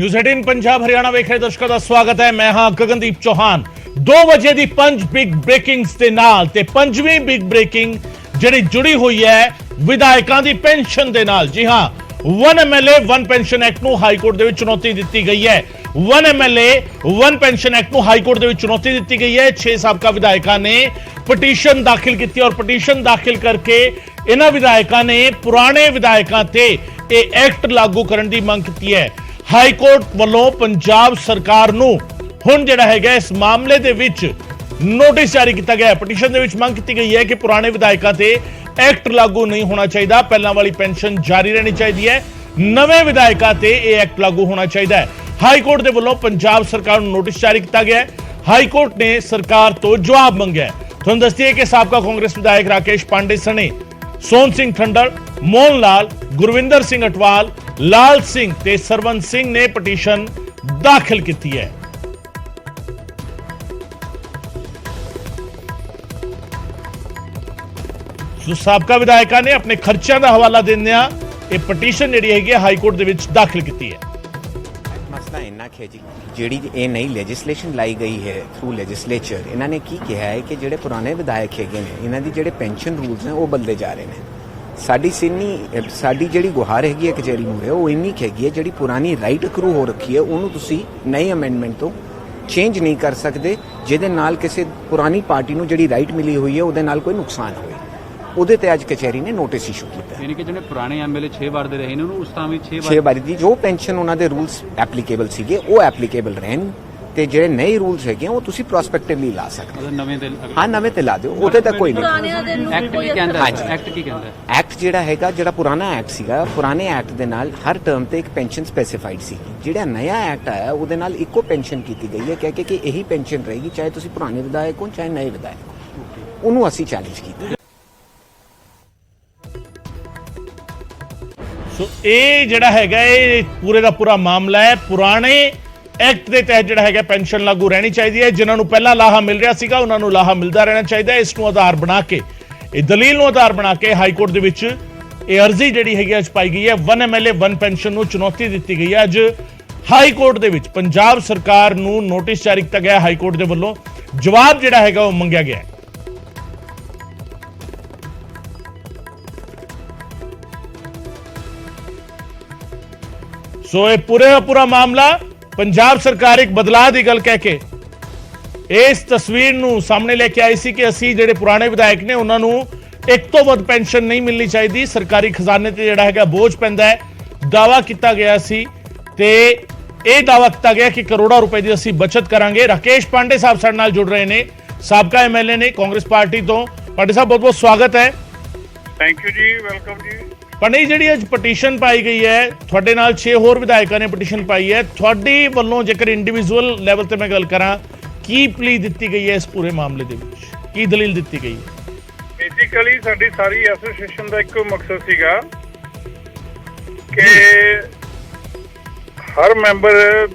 News 18 Punjab Haryana वेख रहे दर्शकों का स्वागत है। मैं हां गगनदीप चौहान। 2 बजे की 5 बिग ब्रेकिंग्स के नाल ते पंजवीं बिग ब्रेकिंग जिहड़ी जुड़ी हुई है विधायकों की पेंशन के नाल। जी हां, 1 MLA 1 पेंशन एक्ट नूं हाई कोर्ट दे विच चुनौती दी गई है। 1 MLA 1 पेंशन एक्ट नूं हाई कोर्ट दे विच चुनौती दी गई है। 6 साबका विधायकों ने पटीशन दाखिल की और पटीशन दाखिल करके इन्हां विधायकों ने पुराने विधायकों ते यह एक्ट लागू करने की मंग की है। हाई कोर्ट वालों पंजाब सरकार नूं हुण जिहड़ा हैगा इस मामले दे विच नोटिस जारी किया गया है। पटीशन दे विच मंग की गई है कि पुराने विधायकों ते एक्ट लागू नहीं होना चाहिए, पहला वाली पेंशन जारी रहनी चाहिए है, नवे विधायकों ते यह एक्ट लागू होना चाहिए है। हाई कोर्ट दे वालों पंजाब सरकार नूं नोटिस जारी किया गया है। हाई कोर्ट ने सरकार तो जवाब मंगा है। तुहानूं दस दईए कि साबका कांग्रेस विधायक राकेश पांडे सने सोहन सिंह ठंडर, मोहन लाल, गुरविंदर सिंह अटवाल, लाल सिंह ते सरवंत सिंह ने पटीशन दाखिल की है। साबका विधायकों ने अपने खर्चों का हवाला देंदियां यह पटीशन जिहड़ी हैगी हाई कोर्ट दे विच दाखिल की है। मसला इन्ना है जी ਜਿਹੜੀ ਇਹ ਨਈ ਲੈਜਿਸਲੇਸ਼ਨ ਲਾਈ ਗਈ ਹੈ ਥਰੂ ਲੈਜਿਸਲੇਚਰ, ਇਹਨਾਂ ਨੇ ਕੀ ਕਿਹਾ ਹੈ ਕਿ ਜਿਹੜੇ ਪੁਰਾਣੇ ਵਿਧਾਇਕ ਹੈਗੇ ਨੇ ਇਹਨਾਂ ਦੀ ਜਿਹੜੇ ਪੈਨਸ਼ਨ ਰੂਲਸ ਨੇ ਉਹ ਬਦਲੇ ਜਾ ਰਹੇ ਨੇ। ਸਾਡੀ ਜਿਹੜੀ ਗੁਹਾਰ ਹੈਗੀ ਹੈ ਕਚਹਿਰੀ ਮੂਹਰੇ ਉਹ ਇੰਨੀ ਹੈਗੀ ਹੈ ਜਿਹੜੀ ਪੁਰਾਣੀ ਰਾਈਟ ਅਕਰੂ ਹੋ ਰੱਖੀ ਹੈ ਉਹਨੂੰ ਤੁਸੀਂ ਨਈ ਅਮੈਂਡਮੈਂਟ ਤੋਂ ਚੇਂਜ ਨਹੀਂ ਕਰ ਸਕਦੇ, ਜਿਹਦੇ ਨਾਲ ਕਿਸੇ ਪੁਰਾਣੀ ਪਾਰਟੀ ਨੂੰ ਜਿਹੜੀ ਰਾਈਟ ਮਿਲੀ ਹੋਈ ਹੈ ਉਹਦੇ ਨਾਲ ਕੋਈ ਨੁਕਸਾਨ ਹੋਵੇ। ਉਹਦੇ ਤੇ ਅੱਜ ਕਚਹਿਰੀ ਨੇ ਨੋਟਿਸ ਇਸ਼ੂ ਕੀਤਾ। ਯਾਨੀ ਕਿ ਜਿਹੜੇ ਪੁਰਾਣੇ ਐਮਐਲਏ 6 ਵਾਰ ਦੇ ਰਹੇ ਨੇ ਉਹਨੂੰ ਉਸ ਤਾਂ ਵੀ 6 ਵਾਰ ਦੀ ਜੋ ਪੈਨਸ਼ਨ ਉਹਨਾਂ ਦੇ ਰੂਲਸ ਐਪਲੀਕੇਬਲ ਸੀਗੇ ਉਹ ਐਪਲੀਕੇਬਲ ਰਹਿਣ ਤੇ ਜਿਹੜੇ ਨਏ ਰੂਲਸ ਹੈਗੇ ਉਹ ਤੁਸੀਂ ਪ੍ਰੋਸਪੈਕਟਿਵਲੀ ਲਾ ਸਕਦੇ ਹੋ। ਨਵੇਂ ਤੇ ਹਾਂ, ਨਵੇਂ ਤੇ ਲਾ ਦਿਓ, ਉਹਦੇ ਤਾਂ ਕੋਈ ਨਹੀਂ। ਐਕਟ ਕੀ ਕਹਿੰਦਾ ਹੈ? ਐਕਟ ਕੀ ਕਹਿੰਦਾ ਹੈ? ਐਕਟ ਜਿਹੜਾ ਹੈਗਾ, ਜਿਹੜਾ ਪੁਰਾਣਾ ਐਕਟ ਸੀਗਾ, ਪੁਰਾਣੇ ਐਕਟ ਦੇ ਨਾਲ ਹਰ ਟਰਮ ਤੇ ਇੱਕ ਪੈਨਸ਼ਨ ਸਪੈਸੀਫਾਈਡ ਸੀ। ਜਿਹੜਾ ਨਇਆ ਐਕਟ ਆਇਆ ਉਹਦੇ ਨਾਲ ਇੱਕੋ ਪੈਨਸ਼ਨ ਕੀਤੀ ਗਈ ਹੈ, ਕਹਿ ਕੇ ਕਿ ਇਹੀ ਪੈਨਸ਼ਨ ਰਹੇਗੀ ਚਾਹੇ ਤੁਸੀਂ ਪੁਰਾਣੇ ਵਿਧਾਇਕ ਹੋ ਚਾਹੇ ਨਏ ਵਿਧਾਇਕ ਹੋ। ਉਹਨੂੰ ਅਸੀਂ ਚੈਲੰਜ ਕੀਤਾ। ਸੋ ਇਹ ਜਿਹੜਾ ਹੈਗਾ ਇਹ ਪੂਰੇ ਦਾ ਪੂਰਾ ਮਾਮਲਾ ਹੈ। ਪੁਰਾਣੇ ਐਕਟ ਦੇ ਤਹਿਤ ਜਿਹੜਾ ਹੈਗਾ ਪੈਨਸ਼ਨ ਲਾਗੂ ਰਹਿਣੀ ਚਾਹੀਦੀ ਹੈ। ਜਿਨ੍ਹਾਂ ਨੂੰ ਪਹਿਲਾਂ ਲਾਹਾ ਮਿਲ ਰਿਹਾ ਸੀਗਾ ਉਹਨਾਂ ਨੂੰ ਲਾਹਾ ਮਿਲਦਾ ਰਹਿਣਾ ਚਾਹੀਦਾ ਹੈ। ਇਸ ਨੂੰ ਆਧਾਰ ਬਣਾ ਕੇ, ਇਹ ਦਲੀਲ ਨੂੰ ਆਧਾਰ ਬਣਾ ਕੇ ਹਾਈ ਕੋਰਟ ਦੇ ਵਿੱਚ ਇਹ ਅਰਜ਼ੀ ਜਿਹੜੀ ਹੈਗੀ ਅੱਜ ਪਾਈ ਗਈ ਹੈ। 1 MLA 1 ਪੈਨਸ਼ਨ ਨੂੰ ਚੁਣੌਤੀ ਦਿੱਤੀ ਗਈ ਹੈ। ਅੱਜ ਹਾਈ ਕੋਰਟ ਦੇ ਵਿੱਚ ਪੰਜਾਬ ਸਰਕਾਰ ਨੂੰ ਨੋਟਿਸ ਜਾਰੀ ਕੀਤਾ ਗਿਆ। ਹਾਈ ਕੋਰਟ ਦੇ ਵੱਲੋਂ ਜਵਾਬ ਜਿਹੜਾ ਹੈਗਾ ਉਹ ਮੰਗਿਆ ਗਿਆ ਹੈ। ਸੋ ਇਹ ਪੂਰਾ ਮਾਮਲਾ ਪੰਜਾਬ ਸਰਕਾਰ ਇੱਕ ਬਦਲਾਅ ਦੀ ਗੱਲ ਕਹਿ ਕੇ ਇਸ ਤਸਵੀਰ ਨੂੰ ਸਾਹਮਣੇ ਲੈ ਕੇ ਆਈ ਸੀ ਕਿ ਅਸੀਂ ਜਿਹੜੇ ਪੁਰਾਣੇ ਵਿਧਾਇਕ ਨੇ ਉਹਨਾਂ ਨੂੰ ਇੱਕ ਤੋਂ ਵੱਧ ਪੈਨਸ਼ਨ ਨਹੀਂ ਮਿਲਣੀ ਚਾਹੀਦੀ, ਸਰਕਾਰੀ ਖਜ਼ਾਨੇ ਤੇ ਜਿਹੜਾ ਹੈਗਾ ਬੋਝ ਪੈਂਦਾ ਹੈ। ਦਾਅਵਾ ਕੀਤਾ ਗਿਆ ਸੀ ਤੇ ਇਹ ਦਾਅਵਾ ਕੀਤਾ ਗਿਆ ਕਿ ਕਰੋੜਾਂ ਰੁਪਏ ਦੀ ਅਸੀਂ ਬਚਤ ਕਰਾਂਗੇ। ਰਾਕੇਸ਼ ਪਾਂਡੇ ਸਾਹਿਬ ਸਾਡੇ ਨਾਲ ਜੁੜ ਰਹੇ ਨੇ, ਸਾਬਕਾ MLA ਨੇ ਕਾਂਗਰਸ ਪਾਰਟੀ ਤੋਂ। ਪਾਂਡੇ ਸਾਹਿਬ ਬਹੁਤ ਬਹੁਤ ਸਵਾਗਤ ਹੈ। ਥੈਂਕ ਯੂ ਜੀ, ਵੈਲਕਮ ਜੀ। ਪਾਂਡੇ ਜਿਹੜੀ ਅੱਜ ਪਟੀਸ਼ਨ ਪਾਈ ਗਈ ਹੈ, ਤੁਹਾਡੇ ਨਾਲ 6 ਹੋਰ ਵਿਧਾਇਕਾਂ ਨੇ ਪਟੀਸ਼ਨ ਪਾਈ ਹੈ, ਤੁਹਾਡੀ ਵੱਲੋਂ ਜੇਕਰ ਇੰਡੀਵਿਜੂਅਲ ਲੈਵਲ ਤੇ ਮੈਂ ਗੱਲ ਕਰਾਂ ਕੀ ਪਲੀ ਦਿੱਤੀ ਗਈ ਹੈ ਇਸ ਪੂਰੇ ਮਾਮਲੇ ਦੇ ਵਿੱਚ, ਕੀ ਦਲੀਲ ਦਿੱਤੀ ਗਈ ਹੈ? ਬੇਸਿਕਲੀ ਸਾਡੀ ਸਾਰੀ ਐਸੋਸੀਏਸ਼ਨ ਦਾ ਇੱਕੋ ਮਕਸਦ ਸੀਗਾ ਕਿ ਹਰ ਮੈਂਬਰ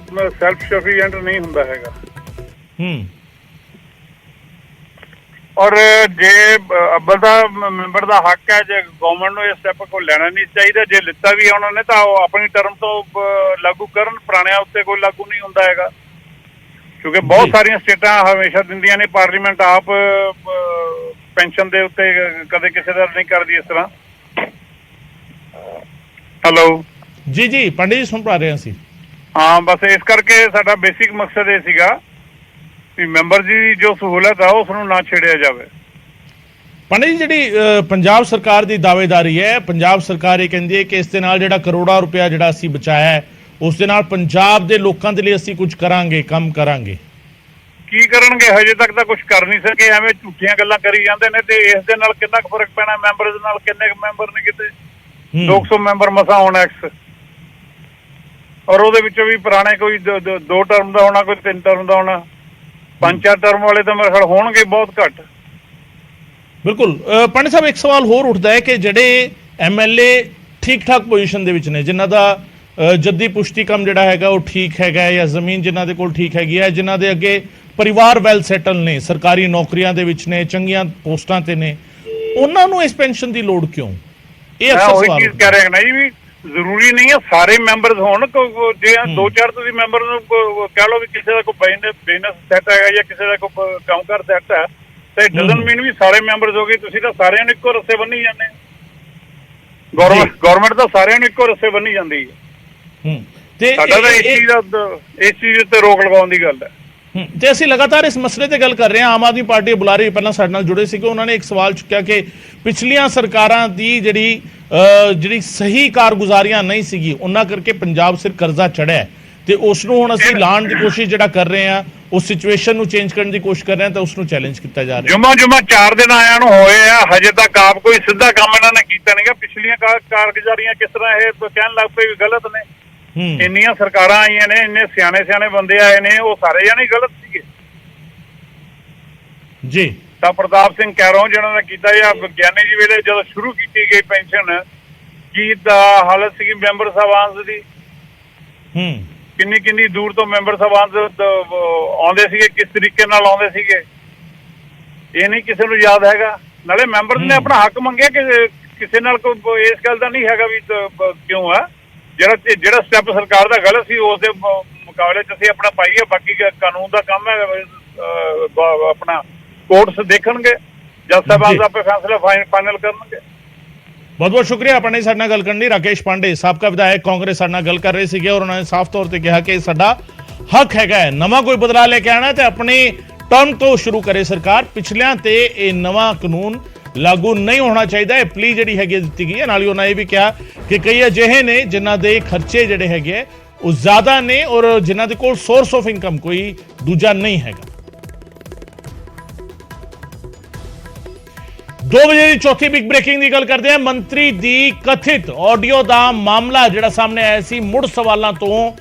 ਸੈਲਫ ਸਫੀਸ਼ੀਐਂਟ ਨਹੀਂ ਹੁੰਦਾ ਹੈਗਾ। ਔਰ ਜੇ ਅੱਬਲ ਦਾ ਮੈਂਬਰ ਦਾ ਹੱਕ ਹੈ, ਜੇ ਗਵਰਨਮੈਂਟ ਨੂੰ ਇਹ ਸਟੈਪ ਕੋਈ ਲੈਣਾ ਨਹੀਂ ਚਾਹੀਦਾ। ਜੇ ਲਿੱਤਾ ਵੀ ਉਹਨਾਂ ਨੇ ਤਾਂ ਉਹ ਆਪਣੀ ਟਰਮ ਤੋਂ ਲਾਗੂ ਕਰਨ, ਪੁਰਾਣਿਆਂ ਉੱਤੇ ਕੋਈ ਲਾਗੂ ਨਹੀਂ ਹੁੰਦਾ ਹੈਗਾ। ਕਿਉਂਕਿ ਬਹੁਤ ਸਾਰੀਆਂ ਸਟੇਟਾਂ ਹਮੇਸ਼ਾ ਦਿੰਦੀਆਂ ਨੇ, ਪਾਰਲੀਮੈਂਟ ਆਪ ਪੈਨਸ਼ਨ ਦੇ ਉੱਤੇ ਕਦੇ ਕਿਸੇ ਦਾ ਨਹੀਂ ਕਰਦੀ ਇਸ ਤਰ੍ਹਾਂ। ਹੈਲੋ ਜੀ ਪਾਂਡੇ ਜੀ ਸੁਣ ਪਾ ਰਹੇ ਸੀ। ਹਾਂ, ਬਸ ਇਸ ਕਰਕੇ ਸਾਡਾ ਬੇਸਿਕ ਮਕਸਦ ਇਹ ਸੀਗਾ ਵੀ ਮੈਂਬਰ ਦੀ ਜੋ ਸਹੂਲਤ ਆ ਉਸ ਨੂੰ ਨਾ ਛੇੜਿਆ ਜਾਵੇ। ਪਾਂਡੇ ਜੀ ਜਿਹੜੀ ਪੰਜਾਬ ਸਰਕਾਰ ਦੀ ਦਾਅਵੇਦਾਰੀ ਹੈ, ਪੰਜਾਬ ਸਰਕਾਰ ਇਹ ਕਹਿੰਦੀ ਹੈ ਕਿ ਇਸ ਦੇ ਨਾਲ ਜਿਹੜਾ ਕਰੋੜਾਂ ਰੁਪਇਆ ਜਿਹੜਾ ਅਸੀਂ ਬਚਾਇਆ ਹੈ ਉਸ ਦੇ ਨਾਲ ਪੰਜਾਬ ਦੇ ਲੋਕਾਂ ਦੇ ਲਈ ਅਸੀਂ ਕੁਝ ਕਰਾਂਗੇ, ਕੰਮ ਕਰਾਂਗੇ। ਕੀ ਕਰਨਗੇ? ਹਜੇ ਤੱਕ ਤਾਂ ਕੁਝ ਕਰ ਨਹੀਂ ਸਕੇ, ਐਵੇਂ ਝੂਠੀਆਂ ਗੱਲਾਂ ਕਰੀ ਜਾਂਦੇ ਨੇ। ਤੇ ਇਸ ਦੇ ਨਾਲ ਕਿੰਨਾ ਕੁ ਫਰਕ ਪੈਣਾ? ਮੈਂਬਰ ਦੇ ਨਾਲ ਕਿੰਨੇ ਮੈਂਬਰ ਨੇ? ਕਿਤੇ 200 ਮੈਂਬਰ ਮਸਾ ਹੋਣਾ ਐਕਸ, ਔਰ ਉਹਦੇ ਵਿੱਚੋਂ ਵੀ ਪੁਰਾਣੇ ਕੋਈ 2 ਟਰਮ ਦਾ ਹੋਣਾ, ਕੋਈ 3 ਟਰਮ ਦਾ ਹੋਣਾ। 5-4 ਟਰਮ ਵਾਲੇ ਤਾਂ ਮੇਰੇ ਖਿਆਲ ਹੋਣਗੇ ਬਹੁਤ ਘੱਟ। ਬਿਲਕੁਲ। ਪਾਂਡੇ ਸਾਹਿਬ ਇੱਕ ਸਵਾਲ ਹੋਰ ਉੱਠਦਾ ਹੈ ਕਿ ਜਿਹੜੇ MLA ਠੀਕ ਠਾਕ ਪੋਜੀਸ਼ਨ ਦੇ ਵਿੱਚ ਨੇ, ਜਿਨ੍ਹਾਂ ਦਾ ਜੱਦੀ ਪੁਸ਼ਤੀ ਕੰਮ ਜਿਹੜਾ ਹੈਗਾ ਉਹ ਠੀਕ ਹੈਗਾ, ਜਾਂ ਜ਼ਮੀਨ ਜਿਨ੍ਹਾਂ ਦੇ ਕੋਲ ਠੀਕ ਹੈਗੀ ਹੈ, ਜਿਨ੍ਹਾਂ ਦੇ ਅੱਗੇ ਪਰਿਵਾਰ ਵੈਲ ਸੈਟਲ ਨੇ, ਸਰਕਾਰੀ ਨੌਕਰੀਆਂ ਦੇ ਵਿੱਚ ਨੇ, ਚੰਗੀਆਂ ਪੋਸਟਾਂ ਤੇ ਨੇ, ਉਹਨਾਂ ਨੂੰ ਇਸ ਪੈਨਸ਼ਨ ਦੀ ਲੋੜ ਕਿਉਂ? ਇਹ ਅਕਸਰ ਸਵਾਲ ਕਹਿ ਰਹੇ ਨਾ ਜੀ ਵੀ ਜ਼ਰੂਰੀ ਨਹੀਂ ਹੈ ਸਾਰੇ ਮੈਂਬਰਸ ਹੋਣ ਜੇ ਦੋ ਚਾਰ ਤੁਸੀਂ ਮੈਂਬਰ ਨੂੰ ਕਹਿ ਲਓ ਵੀ ਕਿਸੇ ਦਾ ਕੋਈ ਬਿਜ਼ਨਸ ਸੈੱਟ ਹੈਗਾ ਜਾਂ ਕਿਸੇ ਦਾ ਕੋਈ ਕੰਮ ਕਰ ਸੈੱਟ ਹੈ ਤੇ ਡਜ਼ਨ ਮੀਨ ਵੀ ਸਾਰੇ ਮੈਂਬਰਸ ਹੋ ਗਏ। ਤੁਸੀਂ ਤਾਂ ਸਾਰਿਆਂ ਨੂੰ ਇੱਕੋ ਰੱਸੇ ਬੰਨੀ ਜਾਂਦੇ। ਗਵਰਨਮੈਂਟ ਤਾਂ ਸਾਰਿਆਂ ਨੂੰ ਇੱਕੋ ਰੱਸੇ ਬੰਨੀ ਜਾਂਦੀ ਹੈ। ਤੇ ਸਾਡਾ ਤਾਂ ਇਸ ਚੀਜ਼ ਤੇ ਰੋਕ ਲਗਾਉਣ ਦੀ ਗੱਲ ਹੈ। ਤੇ ਅਸੀਂ ਲਗਾਤਾਰ ਇਸ ਮਸਲੇ ਤੇ ਗੱਲ ਕਰ ਰਹੇ ਹਾਂ। ਆਮ ਆਦਮੀ ਪਾਰਟੀ ਬੁਲਾਰੇ ਪਹਿਲਾਂ ਸਾਡੇ ਨਾਲ ਜੁੜੇ ਸੀਗੇ, ਉਹਨਾਂ ਨੇ ਇੱਕ ਸਵਾਲ ਚੁੱਕਿਆ ਕਿ ਪਿਛਲੀਆਂ ਸਰਕਾਰਾਂ ਦੀ ਜਿਹੜੀ ਸਹੀ ਕਾਰਗੁਜ਼ਾਰੀਆਂ ਨਹੀਂ ਸੀਗੀ, ਉਹਨਾਂ ਕਰਕੇ ਪੰਜਾਬ ਸਿਰ ਕਰਜ਼ਾ ਚੜਿਆ ਤੇ ਉਸ ਨੂੰ ਹੁਣ ਅਸੀਂ ਲਾਉਣ ਦੀ ਕੋਸ਼ਿਸ਼ ਜਿਹੜਾ ਕਰ ਰਹੇ ਹਾਂ, ਉਸ ਸਿਚੁਏਸ਼ਨ ਨੂੰ ਚੇਂਜ ਕਰਨ ਦੀ ਕੋਸ਼ਿਸ਼ ਕਰ ਰਹੇ ਹਾਂ ਤਾਂ ਉਸ ਨੂੰ ਚੈਲੰਜ ਕੀਤਾ ਜਾ ਰਿਹਾ। ਜੁਮਾ 4 ਦਿਨ ਆਇਆਂ ਨੂੰ ਹੋਏ ਆ, ਹਜੇ ਤੱਕ ਆਪ ਕੋਈ ਸਿੱਧਾ ਕੰਮ ਇਹਨਾਂ ਨੇ ਕੀਤਾ ਨਹੀਂਗਾ। ਪਿਛਲੀਆਂ ਕਾਰਗੁਜ਼ਾਰੀਆਂ ਕਿਸ ਤਰ੍ਹਾਂ ਇਹ ਕਹਿਣ ਲੱਗ ਪਏ ਵੀ ਗਲਤ ਨੇ। ਇੰਨੀਆਂ ਸਰਕਾਰਾਂ ਆਈਆਂ ਨੇ, ਇੰਨੇ ਸਿਆਣੇ ਬੰਦੇ ਆਏ ਨੇ, ਉਹ ਸਾਰੇ ਜਾਣੇ ਗਲਤ ਸੀਗੇ ਜੀ। ਤਾਂ ਪ੍ਰਤਾਪ ਸਿੰਘ ਕੈਰੋਂ ਜਿਹਨਾਂ ਨੇ ਕੀਤਾ ਜਾਂ ਵਿਗਿਆਨੀ ਜੀ ਵੇਲੇ ਜਦੋਂ ਸ਼ੁਰੂ ਕੀਤੀ ਗਈ ਪੈਨਸ਼ਨ, ਕੀ ਦਾ ਹਾਲਤ ਸੀਗੀ ਮੈਂਬਰ ਸਾਹਿਬਾਨ ਦੀ। ਕਿੰਨੀ ਦੂਰ ਤੋਂ ਮੈਂਬਰ ਸਾਹਿਬਾਨ ਆਉਂਦੇ ਸੀਗੇ, ਕਿਸ ਤਰੀਕੇ ਨਾਲ ਆਉਂਦੇ ਸੀਗੇ, ਇਹ ਨਹੀਂ ਕਿਸੇ ਨੂੰ ਯਾਦ ਹੈਗਾ। ਨਾਲੇ ਮੈਂਬਰ ਨੇ ਆਪਣਾ ਹੱਕ ਮੰਗਿਆ ਕਿ ਕਿਸੇ ਨਾਲ ਕੋਈ ਇਸ ਗੱਲ ਦਾ ਨਹੀਂ ਹੈਗਾ ਵੀ ਕਿਉਂ ਆ। ਜਿਹੜਾ ਸਟੈਪ ਸਰਕਾਰ ਦਾ ਗਲਤ ਸੀ ਉਸ ਦੇ ਮੁਕਾਬਲੇ 'ਚ ਅਸੀਂ ਆਪਣਾ ਪਾਈਏ। ਬਾਕੀ ਕਾਨੂੰਨ ਦਾ ਕੰਮ ਹੈ, ਆਪਣਾ ਕੋਰਟਸ ਦੇਖਣਗੇ, ਜੱਜ ਸਾਹਿਬਾਨ ਆਪੇ ਫੈਸਲਾ ਫਾਈਨਲ ਕਰਨਗੇ। ਬਹੁਤ ਬਹੁਤ ਸ਼ੁਕਰੀਆ ਆਪਣੇ ਸਾਡੇ ਨਾਲ ਗੱਲ ਕਰਨ ਲਈ। ਰਾਕੇਸ਼ ਪਾਂਡੇ ਸਾਬਕਾ ਵਿਧਾਇਕ ਕਾਂਗਰਸ ਸਾਡੇ ਨਾਲ ਗੱਲ ਕਰ ਰਹੇ ਸੀਗੇ ਔਰ ਉਹਨਾਂ ਨੇ ਸਾਫ਼ ਤੌਰ ਤੇ ਕਿਹਾ ਕਿ ਸਾਡਾ ਹੱਕ ਹੈਗਾ ਹੈ ਨਵਾਂ ਕੋਈ ਬਦਲਾਅ ਲੈ ਕੇ ਆਣਾ ਤੇ ਆਪਣੀ ਟਰਮ ਤੋਂ ਸ਼ੁਰੂ ਕਰੇ ਸਰਕਾਰ। ਪਿਛਲਿਆਂ ਤੇ ਇਹ ਨਵਾਂ ਕਾਨੂੰਨ ਲਾਗੂ ਨਹੀਂ ਹੋਣਾ ਚਾਹੀਦਾ। ਇਹ ਪਲੀ ਜਿਹੜੀ ਹੈਗੀ ਦਿੱਤੀ ਗਈ ਹੈ। ਨਾਲ ਹੀ ਉਹਨਾਂ ਇਹ ਵੀ ਕਿਹਾ ਕਿ ਕਈ ਅਜਿਹੇ ਨੇ ਜਿਨ੍ਹਾਂ ਦੇ ਖਰਚੇ ਜਿਹੜੇ ਹੈਗੇ ਉਹ ਜ਼ਿਆਦਾ ਨੇ ਔਰ ਜਿਨ੍ਹਾਂ ਦੇ ਕੋਲ ਸੋਰਸ ਆਫ ਇਨਕਮ ਕੋਈ ਦੂਜਾ ਨਹੀਂ ਹੈਗਾ। 2 ਵਜੇ ਦੀ ਚੌਥੀ ਬਿਗ ਬ੍ਰੇਕਿੰਗ ਦੀ ਗੱਲ ਕਰਦੇ ਹਾਂ। ਮੰਤਰੀ ਦੀ ਕਥਿਤ ਆਡੀਓ ਦਾ ਮਾਮਲਾ ਜਿਹੜਾ ਸਾਹਮਣੇ ਆਇਆ ਸੀ, ਮੁੜ ਸਵਾਲਾਂ ਤੋਂ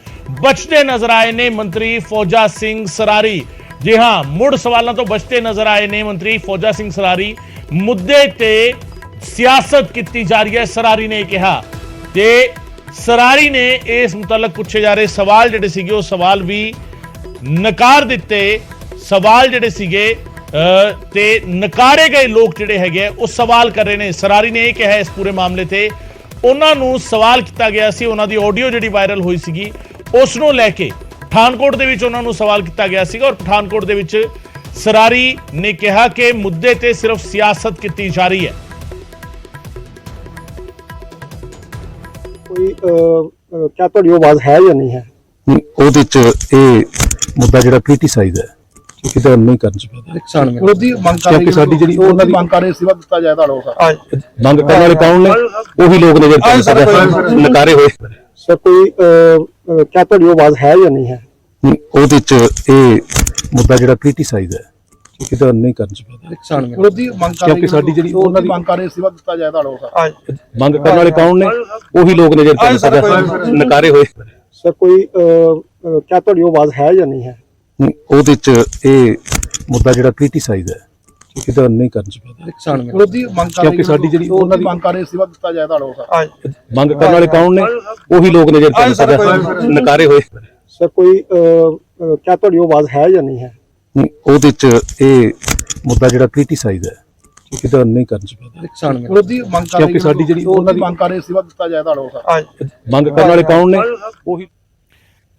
ਬਚਦੇ ਨਜ਼ਰ ਆਏ ਨੇ ਮੰਤਰੀ ਫੌਜਾ ਸਿੰਘ ਸਰਾਰੀ। ਜੀ ਹਾਂ, ਮੁੜ ਸਵਾਲਾਂ ਤੋਂ ਬਚਦੇ ਨਜ਼ਰ ਆਏ ਨੇ ਮੰਤਰੀ ਫੌਜਾ ਸਿੰਘ ਸਰਾਰੀ। ਮੁੱਦੇ ਤੇ ਸਿਆਸਤ ਕੀਤੀ ਜਾ ਰਹੀ ਹੈ, ਸਰਾਰੀ ਨੇ ਕਿਹਾ ਤੇ ਸਰਾਰੀ ਨੇ ਇਸ ਮੁਤਲਕ ਪੁੱਛੇ ਜਾ ਰਹੇ ਸਵਾਲ ਜਿਹੜੇ ਸੀਗੇ ਉਹ ਸਵਾਲ ਵੀ ਨਕਾਰ ਦਿੱਤੇ। ਸਵਾਲ ਜਿਹੜੇ ਸੀਗੇ ਤੇ ਨਕਾਰੇ ਗਏ ਲੋਕ ਜਿਹੜੇ ਹੈਗੇ ਉਹ ਸਵਾਲ ਕਰ ਰਹੇ ਨੇ। ਸਰਾਰੀ ਨੇ ਇਹ ਕਿਹਾ ਇਸ ਪੂਰੇ ਮਾਮਲੇ ਤੇ ਉਹਨਾਂ ਨੂੰ ਸਵਾਲ ਕੀਤਾ ਗਿਆ ਸੀ, ਉਹਨਾਂ ਦੀ ਆਡੀਓ ਜਿਹੜੀ ਵਾਇਰਲ ਹੋਈ ਸੀਗੀ ਉਸ ਨੂੰ ਲੈ ਕੇ ਪਠਾਨਕੋਟ ਦੇ ਵਿੱਚ ਉਹਨਾਂ ਨੂੰ ਸਵਾਲ ਕੀਤਾ ਗਿਆ ਸੀਗਾ ਔਰ ਪਠਾਨਕੋਟ ਦੇ ਵਿੱਚ ਸਰਾਰੀ ਨੇ ਕਿਹਾ ਕਿ ਮੁੱਦੇ ਤੇ ਸਿਰਫ ਸਿਆਸਤ ਕੀਤੀ ਜਾ ਰਹੀ ਹੈ। ਕੋਈ ਕਿਆ ਤੁਹਾਡੀ ਆਵਾਜ਼ ਹੈ ਜਾਂ ਨਹੀਂ ਹੈ? ਉਹਦੇ ਚ ਇਹ ਮੁੱਦਾ ਜਿਹੜਾ ਕ੍ਰਿਟਿਸਾਈਜ਼ ਹੈ ਇਹਦਾ ਨਹੀਂ ਕਰਨਾ ਚਾਹੀਦਾ। ਉਹਦੀ ਮੰਗ ਕਰ ਕਿਉਂਕਿ ਸਾਡੀ ਜਿਹੜੀ ਉਹਨਾਂ ਦੀ ਮੰਗ ਕਰ ਰਹੇ ਸੀ ਦਿੱਤਾ ਜਾਏ ਤੁਹਾਡਾ ਮੰਗ ਕਰਨ ਵਾਲੇ ਕੌਣ ਨੇ? ਉਹੀ ਲੋਕ ਨੇ ਜਿਹੜੇ ਨਕਾਰੇ ਹੋਏ। ਸਰ ਕੋਈ ਕਿਆ ਤੁਹਾਡੀ ਆਵਾਜ਼ ਹੈ ਜਾਂ ਨਹੀਂ ਹੈ? ਉਹਦੇ ਚ ਇਹ ਮੁੱਦਾ ਜਿਹੜਾ ਕ੍ਰਿਟਿਸਾਈਜ਼ ਹੈ ਇਹਦਾ ਨਹੀਂ ਕਰਨਾ ਚਾਹੀਦਾ। ਉਹਦੀ ਮੰਗ ਕਰ ਕਿਉਂਕਿ ਸਾਡੀ ਜਿਹੜੀ ਉਹਨਾਂ ਦੀ ਮੰਗ ਕਰ ਰਹੇ ਸੀ ਦਿੱਤਾ ਜਾਏ ਤੁਹਾਡਾ ਮੰਗ ਕਰਨ ਵਾਲੇ ਕੌਣ ਨੇ? ਉਹੀ ਲੋਕ ਨੇ ਜਿਹੜੇ ਨਕਾਰੇ ਹੋਏ। ਸਰ ਕੋਈ ਕਿਆ ਤੁਹਾਡੀ ਆਵਾਜ਼ ਹੈ ਜਾਂ ਨਹੀਂ ਹੈ? ਉਹਦੇ ਚ ਇਹ ਮੁੱਦਾ ਜਿਹੜਾ ਕ੍ਰਿਟਿਸਾਈਜ਼ ਹੈ ਇਹਦਾ ਨਹੀਂ ਕਰਨਾ ਚਾਹੀਦਾ। ਉਹਦੀ ਮੰਗ ਕਰ ਕਿਉਂਕਿ ਸਾਡੀ ਜਿਹੜੀ ਉਹਨਾਂ ਦੀ ਮੰਗ ਕਰ ਰਹੇ ਸੀ ਦਿੱਤਾ ਜਾਏ ਤੁਹਾਡਾ ਮੰਗ ਕਰਨ ਵਾਲੇ ਕੌਣ ਨੇ? ਉਹੀ ਲੋਕ ਨੇ ਜਿਹੜੇ ਨਕਾਰੇ ਹੋਏ। ਸਰ ਕੋਈ ਕਿਆ ਤੁਹਾਡੀ ਆਵਾਜ਼ ਹੈ ਜਾਂ ਨਹੀਂ ਹੈ? ਉਹਦੇ ਚ ਇਹ ਮੁੱਦਾ ਜਿਹੜਾ ਕ੍ਰਿਟਿਸਾਈਜ਼ ਹੈ ਇਹਦਾ ਨਹੀਂ ਕਰਨਾ ਚਾਹੀਦਾ। ਉਹਦੀ ਮੰਗ ਕਰ ਕਿਉਂਕਿ ਸਾਡੀ ਜਿਹੜੀ ਉਹਨਾਂ ਦੀ ਮੰਗ ਕਰ ਰਹੇ ਸੀ ਦਿੱਤਾ ਜਾਏ ਤੁਹਾਡਾ ਮੰਗ ਕਰਨ ਵਾਲੇ ਕੌਣ ਨੇ? ਉਹੀ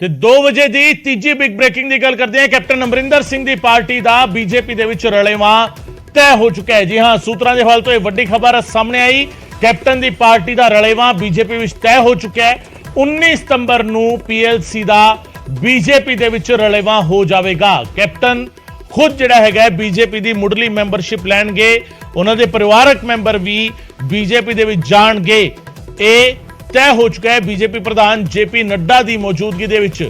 ਤੇ 2 ਵਜੇ ਦੀ ਤੀਜੀ ਬਿਗ ਬ੍ਰੇਕਿੰਗ ਦੀ ਗੱਲ ਕਰਦੇ ਹਾਂ। ਕੈਪਟਨ ਅਮਰਿੰਦਰ ਸਿੰਘ ਦੀ ਪਾਰਟੀ ਦਾ ਬੀਜੇਪੀ ਦੇ ਵਿੱਚ ਰਲੇਵਾਂ ਤੈਅ ਹੋ ਚੁੱਕਾ ਹੈ। ਜੀ ਹਾਂ, ਸੂਤਰਾਂ ਦੇ ਹਵਾਲੇ ਤੋਂ ਇਹ ਵੱਡੀ ਖਬਰ ਸਾਹਮਣੇ ਆਈ। ਕੈਪਟਨ ਦੀ ਪਾਰਟੀ ਦਾ ਰਲੇਵਾਂ ਬੀਜੇਪੀ ਵਿੱਚ ਤੈਅ ਹੋ ਚੁੱਕਾ ਹੈ। 19 ਸਤੰਬਰ ਨੂੰ ਪੀਐਲਸੀ ਦਾ ਬੀਜੇਪੀ ਦੇ ਵਿੱਚ ਰਲੇਵਾਂ ਹੋ ਜਾਵੇਗਾ। ਕੈਪਟਨ ਖੁਦ ਜਿਹੜਾ ਹੈਗਾ ਬੀਜੇਪੀ ਦੀ ਮੁੱਢਲੀ ਮੈਂਬਰਸ਼ਿਪ ਲੈਣਗੇ। ਉਹਨਾਂ ਦੇ ਪਰਿਵਾਰਕ ਮੈਂਬਰ ਵੀ ਬੀਜੇਪੀ ਦੇ ਵਿੱਚ ਜਾਣਗੇ। ਇਹ ਤੈਅ ਹੋ ਚੁੱਕਾ ਹੈ। ਬੀਜੇਪੀ ਪ੍ਰਧਾਨ ਜੇਪੀ ਨੱਡਾ ਦੀ ਮੌਜੂਦਗੀ ਦੇ ਵਿੱਚ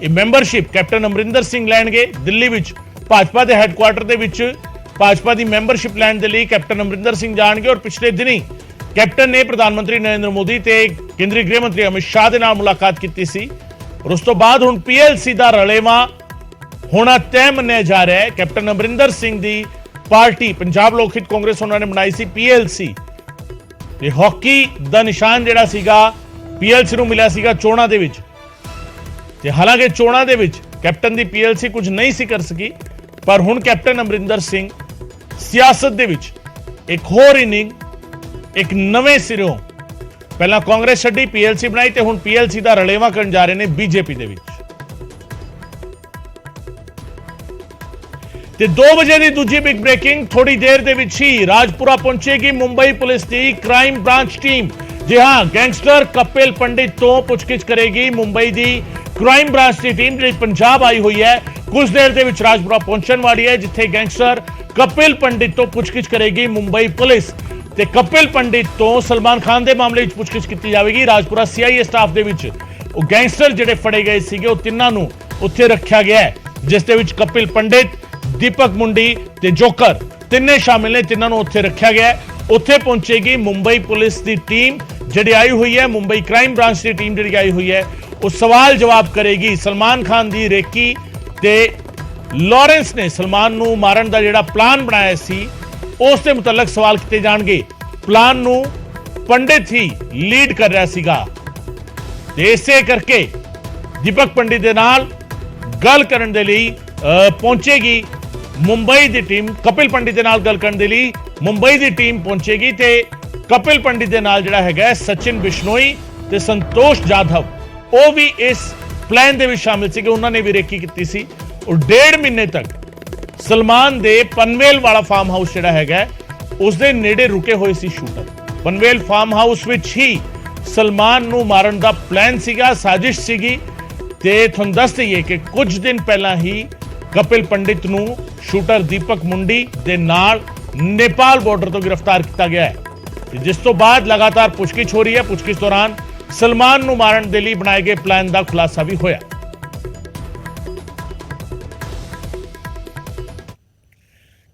ਇਹ ਮੈਂਬਰਸ਼ਿਪ ਕੈਪਟਨ ਅਮਰਿੰਦਰ ਸਿੰਘ ਲੈਣਗੇ। ਦਿੱਲੀ ਵਿੱਚ ਭਾਜਪਾ ਦੇ ਹੈੱਡਕੁਆਰਟਰ ਦੇ ਵਿੱਚ ਭਾਜਪਾ ਦੀ ਮੈਂਬਰਸ਼ਿਪ ਲੈਣ ਦੇ ਲਈ ਕੈਪਟਨ ਅਮਰਿੰਦਰ ਸਿੰਘ ਜਾਣਗੇ ਔਰ ਪਿਛਲੇ ਦਿਨੀ ਕੈਪਟਨ ਨੇ ਪ੍ਰਧਾਨ ਮੰਤਰੀ ਨਰਿੰਦਰ ਮੋਦੀ ਤੇ ਕੇਂਦਰੀ ਗ੍ਰਹਿ ਮੰਤਰੀ ਅਮਿਤ ਸ਼ਾਹ ਦੇ ਨਾਲ ਮੁਲਾਕਾਤ ਕੀਤੀ ਸੀ ਔਰ ਉਸ ਤੋਂ ਬਾਅਦ ਹੁਣ ਪੀਐਲਸੀ ਦਾ ਰਲੇਵਾਂ ਹੋਣਾ ਤੈਅ ਮੰਨਿਆ ਜਾ ਰਿਹਾ ਹੈ। ਕੈਪਟਨ ਅਮਰਿੰਦਰ ਸਿੰਘ ਦੀ ਪਾਰਟੀ ਪੰਜਾਬ ਲੋਕ ਹਿੱਤ ਕਾਂਗਰਸ ਉਹਨਾਂ ਨੇ ਬਣਾਈ ਸੀ ਪੀਐਲਸੀ ਤੇ ਹਾਕੀ ਦਾ ਨਿਸ਼ਾਨ ਜਿਹੜਾ ਸੀਗਾ ਪੀਐਲਸੀ ਨੂੰ ਮਿਲਿਆ ਸੀਗਾ ਚੋਣਾਂ ਦੇ ਵਿੱਚ ਤੇ ਹਾਲਾਂਕਿ ਚੋਣਾਂ ਦੇ ਵਿੱਚ ਕੈਪਟਨ ਦੀ ਪੀਐਲਸੀ ਕੁਝ ਨਹੀਂ ਸੀ ਕਰ ਸਕੀ ਪਰ ਹੁਣ ਕੈਪਟਨ ਅਮਰਿੰਦਰ ਸਿੰਘ ਸਿਆਸਤ ਦੇ ਵਿੱਚ ਇੱਕ ਹੋਰ ਇਨਿੰਗ ਇੱਕ ਨਵੇਂ ਸਿਰੋਂ ਪਹਿਲਾਂ ਕਾਂਗਰਸ ਛੱਡੀ, ਪੀਐਲਸੀ ਬਣਾਈ ਤੇ ਹੁਣ ਪੀਐਲਸੀ ਦਾ ਰਲੇਵਾਂ ਕਰਨ ਜਾ ਰਹੇ ਨੇ ਬੀਜੇਪੀ ਦੇ ਵਿੱਚ। ਤੇ 2 ਵਜੇ ਦੀ ਦੂਜੀ ਬਿਗ ਬ੍ਰੇਕਿੰਗ, ਥੋੜੀ ਦੇਰ ਦੇ ਵਿੱਚ ਹੀ ਰਾਜਪੁਰਾ ਪਹੁੰਚੇਗੀ ਮੁੰਬਈ ਪੁਲਿਸ ਦੀ ਕ੍ਰਾਈਮ ਬ੍ਰਾਂਚ ਟੀਮ। ਜੀ ਹਾਂ, ਗੈਂਗਸਟਰ ਕਪਿਲ ਪੰਡਿਤ ਤੋਂ ਪੁੱਛਗਿੱਛ ਕਰੇਗੀ ਮੁੰਬਈ ਦੀ ਕ੍ਰਾਈਮ ਬ੍ਰਾਂਚ ਦੀ ਟੀਮ ਜਿਹੜੀ ਪੰਜਾਬ ਆਈ ਹੋਈ ਹੈ। ਕੁਝ ਦੇਰ ਦੇ ਵਿੱਚ ਰਾਜਪੁਰਾ ਪਹੁੰਚਣ ਵਾਲੀ ਹੈ, ਜਿੱਥੇ ਗੈਂਗਸਟਰ ਕਪਿਲ ਪੰਡਿਤ ਤੋਂ ਪੁੱਛਗਿੱਛ ਕਰੇਗੀ ਮੁੰਬਈ ਪੁਲਿਸ। ਤੇ ਕਪਿਲ ਪੰਡਿਤ ਤੋਂ ਸਲਮਾਨ ਖਾਨ ਦੇ ਮਾਮਲੇ ਵਿੱਚ ਪੁੱਛਗਿੱਛ ਕੀਤੀ ਜਾਵੇਗੀ। ਰਾਜਪੁਰਾ ਸੀਆਈਏ ਸਟਾਫ ਦੇ ਵਿੱਚ ਉਹ ਗੈਂਗਸਟਰ ਜਿਹੜੇ ਫੜੇ ਗਏ ਸੀਗੇ, ਉਹ ਤਿੰਨਾਂ ਨੂੰ ਉੱਥੇ ਰੱਖਿਆ ਗਿਆ ਹੈ, ਜਿਸ ਦੇ ਵਿੱਚ ਕਪਿਲ ਪੰਡਿਤ, ਦੀਪਕ ਮੁੰਡੀ ਤੇ ਜੋਕਰ ਤਿੰਨੇ ਸ਼ਾਮਿਲ ਨੇ। ਤਿੰਨਾਂ ਨੂੰ ਉੱਥੇ ਰੱਖਿਆ ਗਿਆ ਹੈ। ਉੱਥੇ ਪਹੁੰਚੇਗੀ ਮੁੰਬਈ ਪੁਲਿਸ ਦੀ ਟੀਮ ਜਿਹੜੀ ਆਈ ਹੋਈ ਹੈ, ਮੁੰਬਈ ਕ੍ਰਾਈਮ ਬ੍ਰਾਂਚ ਦੀ ਟੀਮ ਜਿਹੜੀ ਆਈ ਹੋਈ ਹੈ, ਉਹ ਸਵਾਲ ਜਵਾਬ ਕਰੇਗੀ। ਸਲਮਾਨ ਖਾਨ ਦੀ ਰੇਕੀ ਤੇ ਲਾਰੈਂਸ ਨੇ ਸਲਮਾਨ ਨੂੰ ਮਾਰਨ ਦਾ ਜਿਹੜਾ ਪਲਾਨ ਬਣਾਇਆ ਸੀ, ਉਸ ਦੇ ਮੁਤਲਕ ਸਵਾਲ ਕੀਤੇ ਜਾਣਗੇ। ਪਲਾਨ ਨੂੰ ਪੰਡਿਤ ਹੀ ਲੀਡ ਕਰ ਰਿਹਾ ਸੀਗਾ ਤੇ ਇਸੇ ਕਰਕੇ ਦੀਪਕ ਪੰਡਿਤ ਦੇ ਨਾਲ ਗੱਲ ਕਰਨ ਦੇ ਲਈ ਪਹੁੰਚੇਗੀ ਮੁੰਬਈ ਦੀ ਟੀਮ। ਕਪਿਲ ਪੰਡਿਤ ਦੇ ਨਾਲ ਗੱਲ ਕਰਨ ਦੇ ਲਈ ਮੁੰਬਈ ਦੀ ਟੀਮ ਪਹੁੰਚੇਗੀ ਤੇ ਕਪਿਲ ਪੰਡਿਤ ਦੇ ਨਾਲ ਜਿਹੜਾ ਹੈਗਾ ਸਚਿਨ ਬਿਸ਼ਨੋਈ ਤੇ ਸੰਤੋਸ਼ ਜਾਧਵ, ਉਹ ਵੀ ਇਸ ਪਲਾਨ ਦੇ ਵਿੱਚ ਸ਼ਾਮਿਲ ਸੀਗੇ। ਉਹਨਾਂ ਨੇ ਵੀ ਰੇਕੀ ਕੀਤੀ ਸੀ। ਔਰ 1.5 ਮਹੀਨੇ ਤੱਕ ਸਲਮਾਨ ਦੇ ਪਨਵੇਲ ਵਾਲਾ ਫਾਰਮ ਹਾਊਸ ਜਿਹੜਾ ਹੈਗਾ ਉਸ ਦੇ ਨੇੜੇ ਰੁਕੇ ਹੋਏ ਸੀ ਸ਼ੂਟਰ। ਪਨਵੇਲ ਫਾਰਮ ਹਾਊਸ ਵਿੱਚ ਹੀ ਸਲਮਾਨ ਨੂੰ ਮਾਰਨ ਦਾ ਪਲਾਨ ਸੀਗਾ, ਸਾਜ਼ਿਸ਼ ਸੀਗੀ। ਤੇ ਤੁਹਾਨੂੰ ਦੱਸ ਦਈਏ ਕਿ ਕੁਝ ਦਿਨ ਪਹਿਲਾਂ ਹੀ ਕਪਿਲ ਪੰਡਿਤ ਨੂੰ ਸ਼ੂਟਰ ਦੀਪਕ ਮੁੰਡੀ ਦੇ ਨਾਲ ਨੇਪਾਲ ਬਾਰਡਰ ਤੋਂ ਗ੍ਰਿਫਤਾਰ ਕੀਤਾ ਗਿਆ ਹੈ, ਜਿਸ ਤੋਂ ਬਾਅਦ ਲਗਾਤਾਰ ਪੁੱਛਗਿੱਛ ਹੋ ਰਹੀ ਹੈ। ਪੁੱਛਗਿੱਛ ਦੌਰਾਨ ਸਲਮਾਨ ਨੂੰ ਮਾਰਨ ਦੇ ਲਈ ਬਣਾਏ ਗਏ ਪਲਾਨ ਦਾ ਖੁਲਾਸਾ ਵੀ ਹੋਇਆ।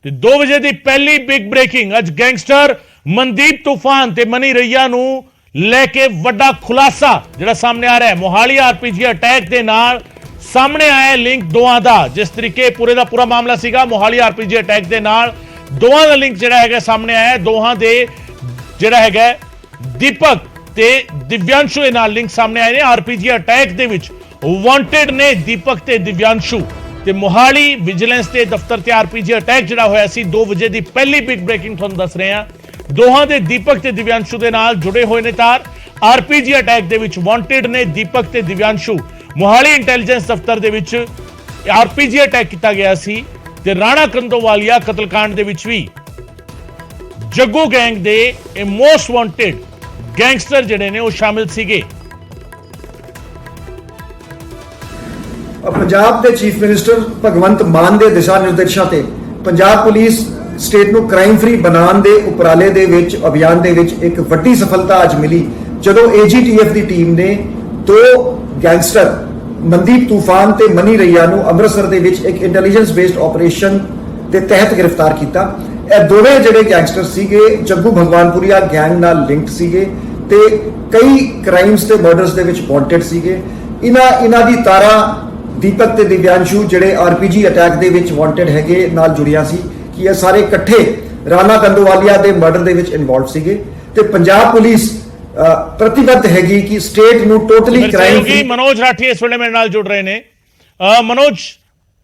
ਤੇ 2 ਵਜੇ ਦੀ ਪਹਿਲੀ ਬਿਗ ਬ੍ਰੇਕਿੰਗ, ਅੱਜ ਗੈਂਗਸਟਰ ਮਨਦੀਪ ਤੂਫਾਨ ਤੇ ਮਨੀ ਰਈਆ ਨੂੰ ਲੈ ਕੇ ਵੱਡਾ ਖੁਲਾਸਾ ਜਿਹੜਾ ਸਾਹਮਣੇ ਆ ਰਿਹਾ ਹੈ। ਮੋਹਾਲੀ ਆਰਪੀਜੀ ਅਟੈਕ ਦੇ ਨਾਲ ਸਾਹਮਣੇ ਆਇਆ ਲਿੰਕ ਦੋਵਾਂ ਦਾ। ਜਿਸ ਤਰੀਕੇ ਪੂਰੇ ਦਾ ਪੂਰਾ ਮਾਮਲਾ ਸੀਗਾ, ਮੋਹਾਲੀ ਆਰਪੀਜੀ ਅਟੈਕ ਦੇ ਨਾਲ ਦੋਵਾਂ ਦਾ ਲਿੰਕ ਜਿਹੜਾ ਹੈਗਾ ਸਾਹਮਣੇ ਆਇਆ। ਦੋਹਾਂ ਦੇ ਜਿਹੜਾ ਹੈਗਾ ਦੀਪਕ ਤੇ ਦਿਵਿਆਂਸ਼ੂ ਦੇ ਨਾਲ ਲਿੰਕ ਸਾਹਮਣੇ ਆਏ ਨੇ। ਆਰਪੀਜੀ ਅਟੈਕ ਦੇ ਵਿੱਚ ਵਾਂਟਡ ਨੇ ਦੀਪਕ ਤੇ ਦਿਵਿਆਂਸ਼ੂ। ਤੇ ਮੋਹਾਲੀ ਵਿਜੀਲੈਂਸ ਦੇ ਦਫ਼ਤਰ ਤੇ ਆਰਪੀਜੀ ਅਟੈਕ ਜਿਹੜਾ ਹੋਇਆ ਸੀ, 2 ਵਜੇ ਦੀ ਪਹਿਲੀ ਬਿਗ ਬ੍ਰੇਕਿੰਗ ਤੁਹਾਨੂੰ ਦੱਸ ਰਹੇ ਹਾਂ। ਦੋਹਾਂ ਦੇ ਦੀਪਕ ਤੇ ਦਿਵਿਆਂਸ਼ੂ ਦੇ ਨਾਲ ਜੁੜੇ ਹੋਏ ਨੇ ਤਾਰ। ਆਰਪੀਜੀ ਅਟੈਕ ਦੇ ਵਿੱਚ ਵਾਂਟਡ ਨੇ ਦੀਪਕ ਤੇ ਦਿਵਿਆਂਸ਼ੂ। ਮੋਹਾਲੀ ਇੰਟੈਲੀਜੈਂਸ ਦਫ਼ਤਰ ਦੇ ਵਿੱਚ ਆਰਪੀਜੀ ਅਟੈਕ ਕੀਤਾ ਗਿਆ ਸੀ ਤੇ ਰਾਣਾ ਕੰਦੋਵਾਲੀਆ ਕਤਲकांड ਦੇ ਵਿੱਚ ਵੀ ਜੱਗੂ ਗੈਂਗ ਦੇ ਇਹ ਮੋਸਟ ਵਾਂਟਡ ਗੈਂਗਸਟਰ ਜਿਹੜੇ ਨੇ ਉਹ ਸ਼ਾਮਿਲ ਸੀਗੇ। ਪੰਜਾਬ ਦੇ ਚੀਫ ਮਿਨਿਸਟਰ ਭਗਵੰਤ ਮਾਨ ਦੇ ਦਿਸ਼ਾ ਨਿਰਦੇਸ਼ਾਂ ਤੇ ਪੰਜਾਬ ਪੁਲਿਸ ਸਟੇਟ ਨੂੰ ਕ੍ਰਾਈਮ ਫ੍ਰੀ ਬਣਾਉਣ ਦੇ ਉਪਰਾਲੇ ਦੇ ਵਿੱਚ ਅਭਿਆਨ ਦੇ ਵਿੱਚ ਇੱਕ ਵੱਡੀ ਸਫਲਤਾ ਅੱਜ ਮਿਲੀ, ਜਦੋਂ ਏਜੀਟੀਐਫ ਦੀ ਟੀਮ ਨੇ 2 ਗੈਂਗਸਟਰ ਮਨਦੀਪ ਤੂਫਾਨ ਤੇ ਮਨੀ ਰਈਆ ਨੂੰ ਅੰਮ੍ਰਿਤਸਰ ਦੇ ਵਿੱਚ ਇੱਕ ਇੰਟੈਲੀਜੈਂਸ ਬੇਸਡ ਆਪਰੇਸ਼ਨ ਦੇ ਤਹਿਤ ਗ੍ਰਿਫਤਾਰ ਕੀਤਾ। ਇਹ ਦੋਵੇਂ ਜਿਹੜੇ ਗੈਂਗਸਟਰ ਸੀਗੇ ਜੱਗੂ ਭਗਵਾਨਪੁਰੀਆ ਗੈਂਗ ਨਾਲ ਲਿੰਕਡ ਸੀਗੇ ਤੇ ਕਈ ਕ੍ਰਾਈਮਸ ਤੇ ਮਰਡਰਸ ਦੇ ਵਿੱਚ ਵਾਂਟਡ ਸੀਗੇ। ਇਹਨਾਂ ਦੀ ਤਾਰਾਂ ਦੀਪਕ ਤੇ ਦਿਵਿਆਂਸ਼ੂ ਜਿਹੜੇ ਆਰਪੀਜੀ ਅਟੈਕ ਦੇ ਵਿੱਚ ਵਾਂਟਡ ਹੈਗੇ ਨਾਲ ਜੁੜੀਆਂ ਸੀ ਕਿ ਇਹ ਸਾਰੇ ਇਕੱਠੇ ਰਾਣਾ ਕੰਦੋਵਾਲੀਆ ਦੇ ਮਰਡਰ ਦੇ ਵਿੱਚ ਇਨਵੋਲਵ ਸੀਗੇ। ਤੇ ਪੰਜਾਬ ਪੁਲਿਸ ਪ੍ਰਤੀਬੱਧ ਹੈਗੀ ਕਿ ਸਟੇਟ ਨੂੰ totally crime free. Manoj Rathi ਇਸ ਵੇਲੇ ਮੇਰੇ ਨਾਲ ਜੁੜ ਰਹੇ ਨੇ। ਮਨੋਜ,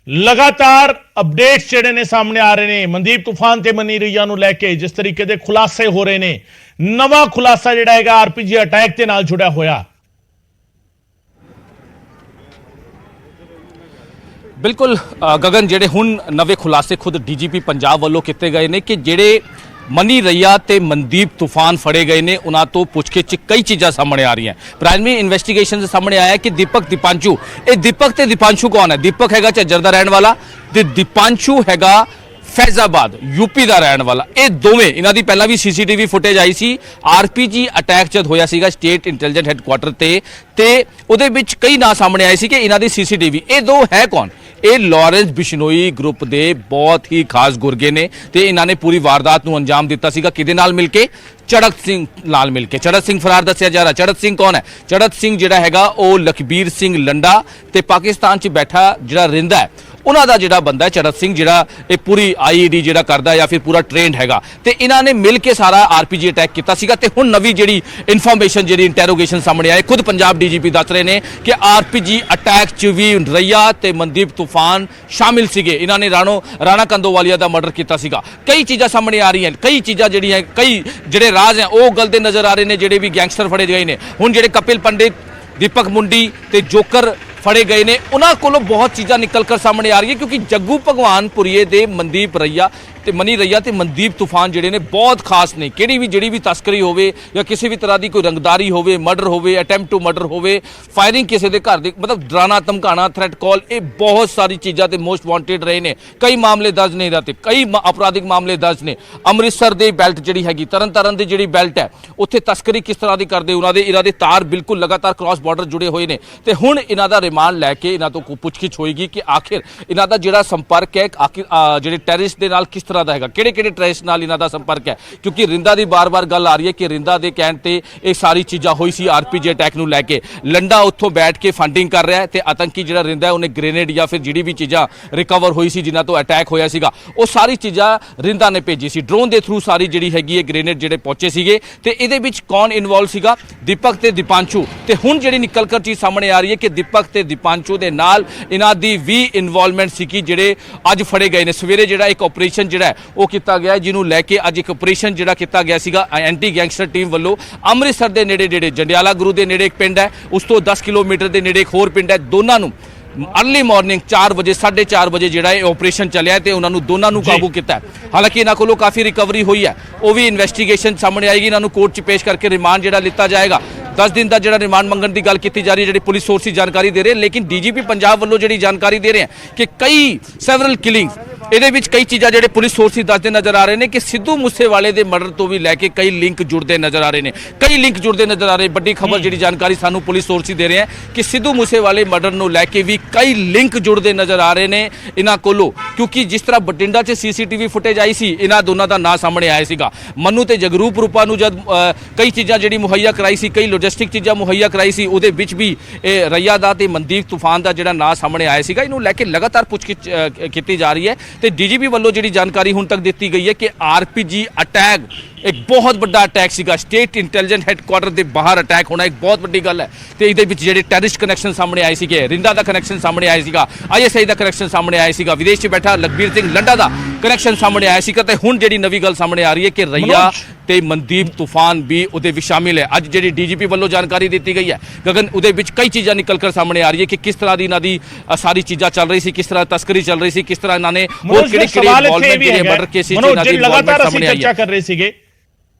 ਲਗਾਤਾਰ ਅਪਡੇਟਸ ਜਿਹੜੇ ਨੇ ਸਾਹਮਣੇ ਆ ਰਹੇ ਨੇ ਮਨਦੀਪ ਤੂਫਾਨ ਤੇ ਮਨੀ ਰਈਆ ਨੂੰ ਲੈ ਕੇ, ਜਿਸ ਤਰੀਕੇ ਦੇ ਖੁਲਾਸੇ ਹੋ ਰਹੇ ਨੇ, ਨਵਾਂ ਖੁਲਾਸਾ ਜਿਹੜਾ ਹੈਗਾ ਆਰਪੀਜੀ ਅਟੈਕ ਦੇ ਨਾਲ ਜੁੜਿਆ ਹੋਇਆ। ਬਿਲਕੁਲ ਗਗਨ, ਜਿਹੜੇ ਹੁਣ ਨਵੇਂ ਖੁਲਾਸੇ ਖੁਦ ਡੀਜੀਪੀ ਪੰਜਾਬ ਵੱਲੋਂ ਕੀਤੇ ਗਏ ਨੇ ਕਿ ਜਿਹੜੇ ਮਨੀ ਰਈਆ ਤੇ ਮਨਦੀਪ ਤੂਫਾਨ ਫੜੇ ਗਏ ਨੇ, ਉਹਨਾਂ ਤੋਂ ਪੁੱਛਗਿੱਛ ਕਈ ਚੀਜ਼ਾਂ ਸਾਹਮਣੇ ਆ ਰਹੀਆਂ। ਪ੍ਰਾਇਮਰੀ ਇਨਵੈਸਟੀਗੇਸ਼ਨ ਦੇ ਸਾਹਮਣੇ ਆਇਆ ਕਿ ਦੀਪਕ ਦੀਪਾਂਸ਼ੂ, ਇਹ ਦੀਪਕ ਤੇ ਦੀਪਾਂਸ਼ੂ ਕੌਣ ਹੈ? ਦੀਪਕ ਹੈਗਾ ਝੱਜਰ ਦਾ ਰਹਿਣ ਵਾਲਾ ਤੇ ਦੀਪਾਂਸ਼ੂ ਹੈਗਾ ਫੈਜ਼ਾਬਾਦ यूपी ਦਾ ਰਹਿਣ ਵਾਲਾ। ਇਹ ਦੋਵੇਂ, ਇਹਨਾਂ ਦੀ ਪਹਿਲਾਂ ਵੀ ਸੀਸੀਟੀਵੀ ਫੁਟੇਜ ਆਈ ਸੀ ਆਰਪੀਜੀ ਅਟੈਕ ਜਦ ਹੋਇਆ ਸੀਗਾ ਸਟੇਟ ਇੰਟੈਲੀਜੈਂਸ ਹੈੱਡਕੁਆਟਰ ਤੇ ਉਹਦੇ ਵਿੱਚ ਕਈ ਨਾਂ ਸਾਹਮਣੇ ਆਏ ਸੀ ਕਿ ਇਹਨਾਂ ਦੀ ਸੀਸੀਟੀਵੀ। ਇਹ ਦੋ ਹੈ ਕੌਣ? ਇਹ ਲਾਰੈਂਸ ਬਿਸ਼ਨੋਈ ਗਰੁੱਪ ਦੇ ਬਹੁਤ ਹੀ ਖਾਸ ਗੁਰਗੇ ਨੇ ਤੇ ਇਹਨਾਂ ਨੇ ਪੂਰੀ ਵਾਰਦਾਤ ਨੂੰ ਅੰਜਾਮ ਦਿੱਤਾ ਸੀਗਾ ਕਿਹਦੇ ਨਾਲ ਮਿਲ ਕੇ? ਚੜਕ ਸਿੰਘ ਨਾਲ ਮਿਲ ਕੇ। ਚੜਕ ਸਿੰਘ ਫਰਾਰ ਦੱਸਿਆ ਜਾ ਰਿਹਾ। ਚੜਕ ਸਿੰਘ ਕੌਣ ਹੈ? ਚੜਕ ਸਿੰਘ ਜਿਹੜਾ ਹੈਗਾ ਉਹ ਲਖਬੀਰ ਸਿੰਘ ਲੰਡਾ ਤੇ ਪਾਕਿਸਤਾਨ 'ਚ ਬੈਠਾ ਜਿਹੜਾ ਰਹਿੰਦਾ ਹੈ ਉਹਨਾਂ ਦਾ ਜਿਹੜਾ ਬੰਦਾ ਚਰਤ ਸਿੰਘ ਜਿਹੜਾ ਇਹ ਪੂਰੀ ਆਈਈਡੀ ਜਿਹੜਾ ਕਰਦਾ ਜਾਂ ਫਿਰ ਪੂਰਾ ਟ੍ਰੇਨਡ ਹੈਗਾ ਤੇ ਇਹਨਾਂ ਨੇ ਮਿਲ ਕੇ ਸਾਰਾ ਆਰਪੀਜੀ ਅਟੈਕ ਕੀਤਾ ਸੀਗਾ। ਤੇ ਹੁਣ ਨਵੀਂ ਜਿਹੜੀ ਇਨਫੋਰਮੇਸ਼ਨ ਜਿਹੜੀ ਇੰਟਰੋਗੇਸ਼ਨ ਸਾਹਮਣੇ ਆਏ, ਖੁਦ ਪੰਜਾਬ ਡੀਜੀਪੀ ਦੱਸ ਰਹੇ ਨੇ ਕਿ ਆਰਪੀਜੀ ਅਟੈਕ 'ਚ ਵੀ ਰਈਆ ਤੇ ਮਨਦੀਪ ਤੂਫਾਨ ਸ਼ਾਮਿਲ ਸੀਗੇ। ਇਹਨਾਂ ਨੇ ਰਾਣਾ ਕੰਦੋਵਾਲੀਆ ਦਾ ਮਰਡਰ ਕੀਤਾ ਸੀਗਾ। ਕਈ ਚੀਜ਼ਾਂ ਸਾਹਮਣੇ ਆ ਰਹੀਆਂ, ਕਈ ਚੀਜ਼ਾਂ ਜਿਹੜੀਆਂ ਕਈ ਜਿਹੜੇ ਰਾਜ਼ ਹੈ ਉਹ ਗਲਤੇ ਨਜ਼ਰ ਆ ਰਹੇ ਨੇ, ਜਿਹੜੇ ਵੀ ਗੈਂਗਸਟਰ ਫੜੇ ਗਏ ਨੇ। ਹੁਣ ਜਿਹੜੇ ਕਪਿਲ ਪੰਡਿਤ, ਦੀਪਕ ਮੁੰਡੀ ਤੇ ਜੋਕਰ ਫੜੇ ਗਏ ਨੇ, ਉਹਨਾਂ ਕੋਲੋਂ ਬਹੁਤ ਚੀਜ਼ਾਂ ਨਿਕਲ ਕਰ ਸਾਹਮਣੇ ਆ ਰਹੀ ਹੈ ਕਿਉਂਕਿ ਜੱਗੂ ਭਗਵਾਨਪੁਰੀਏ ਦੇ ਮਨਦੀਪ ਰਈਆ ਤੇ ਮਨੀ ਰਈਆ ਤੇ ਮਨਦੀਪ ਤੂਫਾਨ ਜਿਹੜੇ ਨੇ ਬਹੁਤ ਖਾਸ ਨੇ। ਜਿਹੜੀ ਵੀ ਤਸਕਰੀ ਹੋਵੇ ਜਾਂ ਕਿਸੇ ਵੀ ਤਰ੍ਹਾਂ ਦੀ ਕੋਈ ਰੰਗਦਾਰੀ ਹੋਵੇ, ਮਰਡਰ ਹੋਵੇ, ਅਟੈਂਪਟ ਟੂ ਮਰਡਰ ਹੋਵੇ, ਫਾਇਰਿੰਗ ਕਿਸੇ ਦੇ ਘਰ ਦੀ, ਮਤਲਬ ਡਰਾਣਾ ਧਮਕਾਣਾ, ਥ੍ਰੈਟ ਕਾਲ, ਇਹ ਬਹੁਤ ਸਾਰੀ ਚੀਜ਼ਾਂ ਤੇ ਮੋਸਟ ਵਾਂਟਡ ਰਹੇ ਨੇ। ਕਈ ਮਾਮਲੇ ਦਰਜ ਨੇ ਇਹਦਾ ਤੇ ਕਈ ਅਪਰਾਧਿਕ ਮਾਮਲੇ ਦਰਜ ਨੇ। ਅੰਮ੍ਰਿਤਸਰ ਦੇ ਬੈਲਟ ਜਿਹੜੀ ਹੈਗੀ, ਤਰਨਤਾਰਨ ਦੀ ਜਿਹੜੀ ਬੈਲਟ ਹੈ, ਉੱਥੇ ਤਸਕਰੀ ਕਿਸ ਤਰ੍ਹਾਂ ਦੀ ਕਰਦੇ, ਇਹਨਾਂ ਦੇ ਤਾਰ ਬਿਲਕੁਲ ਲਗਾਤਾਰ ਕ੍ਰਾਸ ਬਾਰਡਰ ਜੁੜੇ ਹੋਏ ਨੇ। ਤੇ ਹੁਣ ਇਹਨਾਂ ਦਾ ਰਿਮਾਂਡ ਲੈ ਕੇ ਇਹਨਾਂ ਤੋਂ ਪੁੱਛਗਿੱਛ ਹੋਏਗੀ ਕਿ ਆਖਿਰ ਇਹਨਾਂ ਦਾ ਜਿਹੜਾ ਸੰਪਰਕ ਹੈ ਜਿਹੜੇ ਟੈਰਰਿਸਟ ਦੇ ਨਾਲ ਕਿਸ ਤਰ੍ਹਾਂ ਦਾ ਹੈਗਾ, ਕਿਹੜੇ ਟੈਰਰਿਸਟ ਨਾਲ ਇਹਨਾਂ ਦਾ ਸੰਪਰਕ ਹੈ। ਕਿਉਂਕਿ ਰਿੰਦਾ ਦੀ ਬਾਰ-ਬਾਰ ਗੱਲ ਆ ਰਹੀ ਹੈ ਕਿ ਰਿੰਦਾ ਦੇ ਕਹਿਣ ਤੇ ਇਹ ਸਾਰੀ ਚੀਜ਼ਾਂ ਹੋਈ ਸੀ ਆਰਪੀਜੀ ਅਟੈਕ ਨੂੰ ਲੈ ਕੇ। ਲੰਡਾ ਉੱਥੋਂ ਬੈਠ ਕੇ ਫੰਡਿੰਗ ਕਰ ਰਿਹਾ ਹੈ ਤੇ ਆਤੰਕੀ ਜਿਹੜਾ ਰਿੰਦਾ ਉਹਨੇ ਗ੍ਰੇਨੇਡ ਜਾਂ ਫਿਰ ਜਿਹੜੀ ਵੀ ਚੀਜ਼ਾਂ ਰਿਕਵਰ ਹੋਈ ਸੀ ਜਿਨ੍ਹਾਂ ਤੋਂ ਅਟੈਕ ਹੋਇਆ ਸੀਗਾ, ਉਹ ਸਾਰੀ ਚੀਜ਼ਾਂ ਰਿੰਦਾ ਨੇ ਭੇਜੀ ਸੀ ਡਰੋਨ ਦੇ ਥਰੂ। ਸਾਰੀ ਜਿਹੜੀ ਹੈਗੀ ਹੈ ਗ੍ਰੇਨੇਡ ਜਿਹੜੇ ਪਹੁੰਚੇ ਸੀਗੇ ਤੇ ਇਹਦੇ ਵਿੱਚ ਕੌਣ ਇਨਵੋਲਵ ਸੀਗਾ, ਦੀਪਕ ਤੇ ਦੀਪਾਂਸ਼ੂ। ਤੇ ਹੁਣ ਜਿਹੜੀ ਨਿਕਲ ਕਰ ਚੀਜ਼ ਸਾਹਮਣੇ ਆ ਰਹੀ ਹੈ ਕਿ ਦੀਪਕ ਤੇ ਦੀਪਾਂਸ਼ੂ ਦੇ ਨਾਲ ਇਹਨਾਂ ਦੀ ਵੀ ਇਨਵੋਲਵਮੈਂਟ ਸੀ ਕਿ ਜਿਹੜੇ ਅੱਜ ਫੜੇ ਗਏ ਨੇ। ਸਵੇਰੇ ਜਿਹੜਾ ਇੱਕ ਆਪਰੇਸ਼ਨ ਜਿਹੜਾ ਉਹ ਕੀਤਾ ਗਿਆ, ਜਿਹਨੂੰ ਲੈ ਕੇ ਅੱਜ ਇੱਕ ਆਪਰੇਸ਼ਨ ਜਿਹੜਾ ਕੀਤਾ ਗਿਆ ਸੀਗਾ ਐਂਟੀ ਗੈਂਗਸਟਰ ਟੀਮ ਵੱਲੋਂ ਅੰਮ੍ਰਿਤਸਰ ਦੇ ਨੇੜੇ ਜੰਡਿਆਲਾ ਗੁਰੂ ਦੇ ਨੇੜੇ ਇੱਕ ਪਿੰਡ ਹੈ, ਉਸ ਤੋਂ 10 ਕਿਲੋਮੀਟਰ ਦੇ ਨੇੜੇ ਇੱਕ ਹੋਰ ਪਿੰਡ ਹੈ। ਦੋਨਾਂ ਨੂੰ अर्ਲੀ ਮਾਰਨਿੰਗ 4 ਵਜੇ 4:30 ਵਜੇ ਜਿਹੜਾ ਇਹ ਆਪਰੇਸ਼ਨ ਚੱਲਿਆ ਤੇ ਉਹਨਾਂ ਨੂੰ ਦੋਨਾਂ ਨੂੰ ਕਾਬੂ ਕੀਤਾ। ਹਾਲਾਂਕਿ ਇਹਨਾਂ ਕੋਲੋਂ ਕਾਫੀ ਰਿਕਵਰੀ ਹੋਈ ਹੈ, ਉਹ ਵੀ ਇਨਵੈਸਟੀਗੇਸ਼ਨ ਸਾਹਮਣੇ ਆਏਗੀ। ਇਹਨਾਂ ਨੂੰ ਕੋਰਟ 'ਚ ਪੇਸ਼ ਕਰਕੇ ਰਿਮਾਂਡ ਜਿਹੜਾ ਲਿੱਤਾ ਜਾਏਗਾ। 10 ਦਿਨ ਦਾ ਜਿਹੜਾ ਰਿਮਾਂਡ ਮੰਗਣ ਦੀ ਗੱਲ ਕੀਤੀ ਜਾ ਰਹੀ ਹੈ, ਜਿਹੜੀ ਪੁਲਿਸ ਸੋਰਸਿਸ ਜਾਣਕਾਰੀ ਦੇ ਰਹੇ, ਲੇਕਿਨ ਡੀਜੀਪੀ ਪੰਜਾਬ ਵੱਲੋਂ ਜਿਹੜੀ ਜਾਣਕਾਰੀ ਦੇ ਰਹੇ ਹੈ ਕਿ ਕਈ ਸੈਵਰਲ ਕਿਲਿੰਗਸ, ਇਹਦੇ ਵਿੱਚ ਕਈ ਚੀਜ਼ਾਂ ਜਿਹੜੇ ਪੁਲਿਸ ਸੋਰਸਿਸ ਦੱਸਦੇ ਨਜ਼ਰ ਆ ਰਹੇ ਨੇ ਕਿ ਸਿੱਧੂ ਮੂਸੇਵਾਲੇ ਦੇ ਮਰਡਰ ਤੋਂ ਵੀ ਲੈ ਕੇ ਕਈ ਲਿੰਕ ਜੁੜਦੇ ਨਜ਼ਰ ਆ ਰਹੇ ਨੇ, ਕਈ ਲਿੰਕ ਜੁੜਦੇ ਨਜ਼ਰ ਆ ਰਹੇ। ਵੱਡੀ ਖਬਰ ਜਿਹੜੀ ਜਾਣਕਾਰੀ ਸਾਨੂੰ ਪੁਲਿਸ ਸੋਰਸਿਸ ਦੇ ਰਹੇ ਹੈ ਕਿ ਸਿੱਧੂ ਮੂਸੇਵਾਲੇ ਮਰਡਰ ਨੂੰ ਲੈ ਕੇ ਵੀ ਕਈ ਲਿੰਕ ਜੁੜਦੇ ਨਜ਼ਰ ਆ ਰਹੇ ਨੇ ਇਹਨਾਂ ਕੋਲੋਂ। ਕਿਉਂਕਿ ਜਿਸ ਤਰ੍ਹਾਂ ਬਠਿੰਡਾ 'ਚ ਸੀਸੀਟੀਵੀ ਫੁਟੇਜ ਆਈ ਸੀ, ਇਹਨਾਂ ਦੋਨਾਂ ਦਾ ਨਾਂ ਸਾਹਮਣੇ ਆਇਆ ਸੀਗਾ। ਮੰਨੂ ਤੇ ਜਗਰੂਪ ਰੂਪਾ ਨੂੰ ਜਦ ਕਈ ਚੀਜ਼ਾਂ ਜਿਹੜੀ ਮੁਹੱਈਆ ਕਰਾਈ ਸੀ, ਕਈ ਲੌਜਿਸਟਿਕ ਚੀਜ਼ਾਂ ਮੁਹੱਈਆ ਕਰਾਈ ਸੀ, ਉਹਦੇ ਵਿੱਚ ਵੀ ਇਹ ਰਈਆ ਦਾ ਤੇ ਮਨਦੀਪ ਤੂਫਾਨ ਦਾ ਜਿਹੜਾ ਨਾਂ ਸਾਹਮਣੇ ਆਇਆ ਸੀਗਾ। ਇਹਨੂੰ ਲੈ ਕੇ ਲਗਾਤਾਰ ਪੁੱਛਗਿੱਛ ਕੀਤੀ ਜਾ ਰਹੀ ਹੈ ਤੇ ਡੀਜੀਪੀ ਵੱਲੋਂ ਜਿਹੜੀ ਜਾਣਕਾਰੀ ਹੁਣ ਤੱਕ ਦਿੱਤੀ ਗਈ ਹੈ ਕਿ ਆਰਪੀਜੀ ਅਟੈਕ ਇੱਕ ਬਹੁਤ ਵੱਡਾ ਅਟੈਕ ਸੀਗਾ। ਸਟੇਟ ਇੰਟੈਲੀਜੈਂਸ ਹੈੱਡਕੁਆਟਰ ਦੇ ਬਾਹਰ ਅਟੈਕ ਹੋਣਾ ਇੱਕ ਬਹੁਤ ਵੱਡੀ ਗੱਲ ਹੈ ਤੇ ਇਹਦੇ ਵਿੱਚ ਜਿਹੜੇ ਟੈਰਰਿਸਟ ਕਨੈਕਸ਼ਨ ਸਾਹਮਣੇ ਆਏ ਸੀਗੇ, ਰਿੰਦਾ ਦਾ ਕਨੈਕਸ਼ਨ ਸਾਹਮਣੇ ਆਇਆ ਸੀਗਾ, ਆਈਐਸਆਈ ਦਾ ਕਨੈਕਸ਼ਨ ਸਾਹਮਣੇ ਆਇਆ ਸੀਗਾ, ਵਿਦੇਸ਼ 'ਚ ਬੈਠਾ ਲਖਬੀਰ ਸਿੰਘ ਲੰਡਾ ਦਾ ਕਨੈਕਸ਼ਨ ਸਾਹਮਣੇ ਆਇਆ ਸੀਗਾ। ਤੇ ਹੁਣ ਜਿਹੜੀ ਨਵੀਂ ਗੱਲ ਸਾਹਮਣੇ ਆ ਰਹੀ ਹੈ ਕਿ ਰਈਆ ਤੇ ਮਨਦੀਪ ਤੂਫਾਨ ਵੀ ਉਹਦੇ ਵਿੱਚ ਸ਼ਾਮਿਲ ਹੈ। ਅੱਜ ਜਿਹੜੀ ਡੀਜੀਪੀ ਵੱਲੋਂ ਜਾਣਕਾਰੀ ਦਿੱਤੀ ਗਈ ਹੈ ਗਗਨ, ਉਹਦੇ ਵਿੱਚ ਕਈ ਚੀਜ਼ਾਂ ਨਿਕਲ ਕਰ ਸਾਹਮਣੇ ਆ ਰਹੀ ਹੈ ਕਿ ਕਿਸ ਤਰ੍ਹਾਂ ਦੀ ਇਹਨਾਂ ਦੀ ਸਾਰੀ ਚੀਜ਼ਾਂ ਚੱਲ ਰਹੀ ਸੀ, ਕਿਸ ਤਰ੍ਹਾਂ ਤਸਕਰੀ ਚੱਲ ਰਹੀ ਸੀ, ਕਿਸ ਤਰ੍ਹਾਂ ਇਹਨਾਂ ਨੇ ਹੋਰ ਕਿਹੜੇ ਇਨਵੋਲਵਮੈਂਟ ਜਿਹੜੇ ਮਰਡਰ ਕੇਸਿਸ ਇਹਨਾਂ ਦੀ ਇਨਵੋਲਵਮੈਂਟ ਸਾਹਮਣੇ ਆਈ ਹੈ। ਕਰ ਰਹੇ ਸੀਗੇ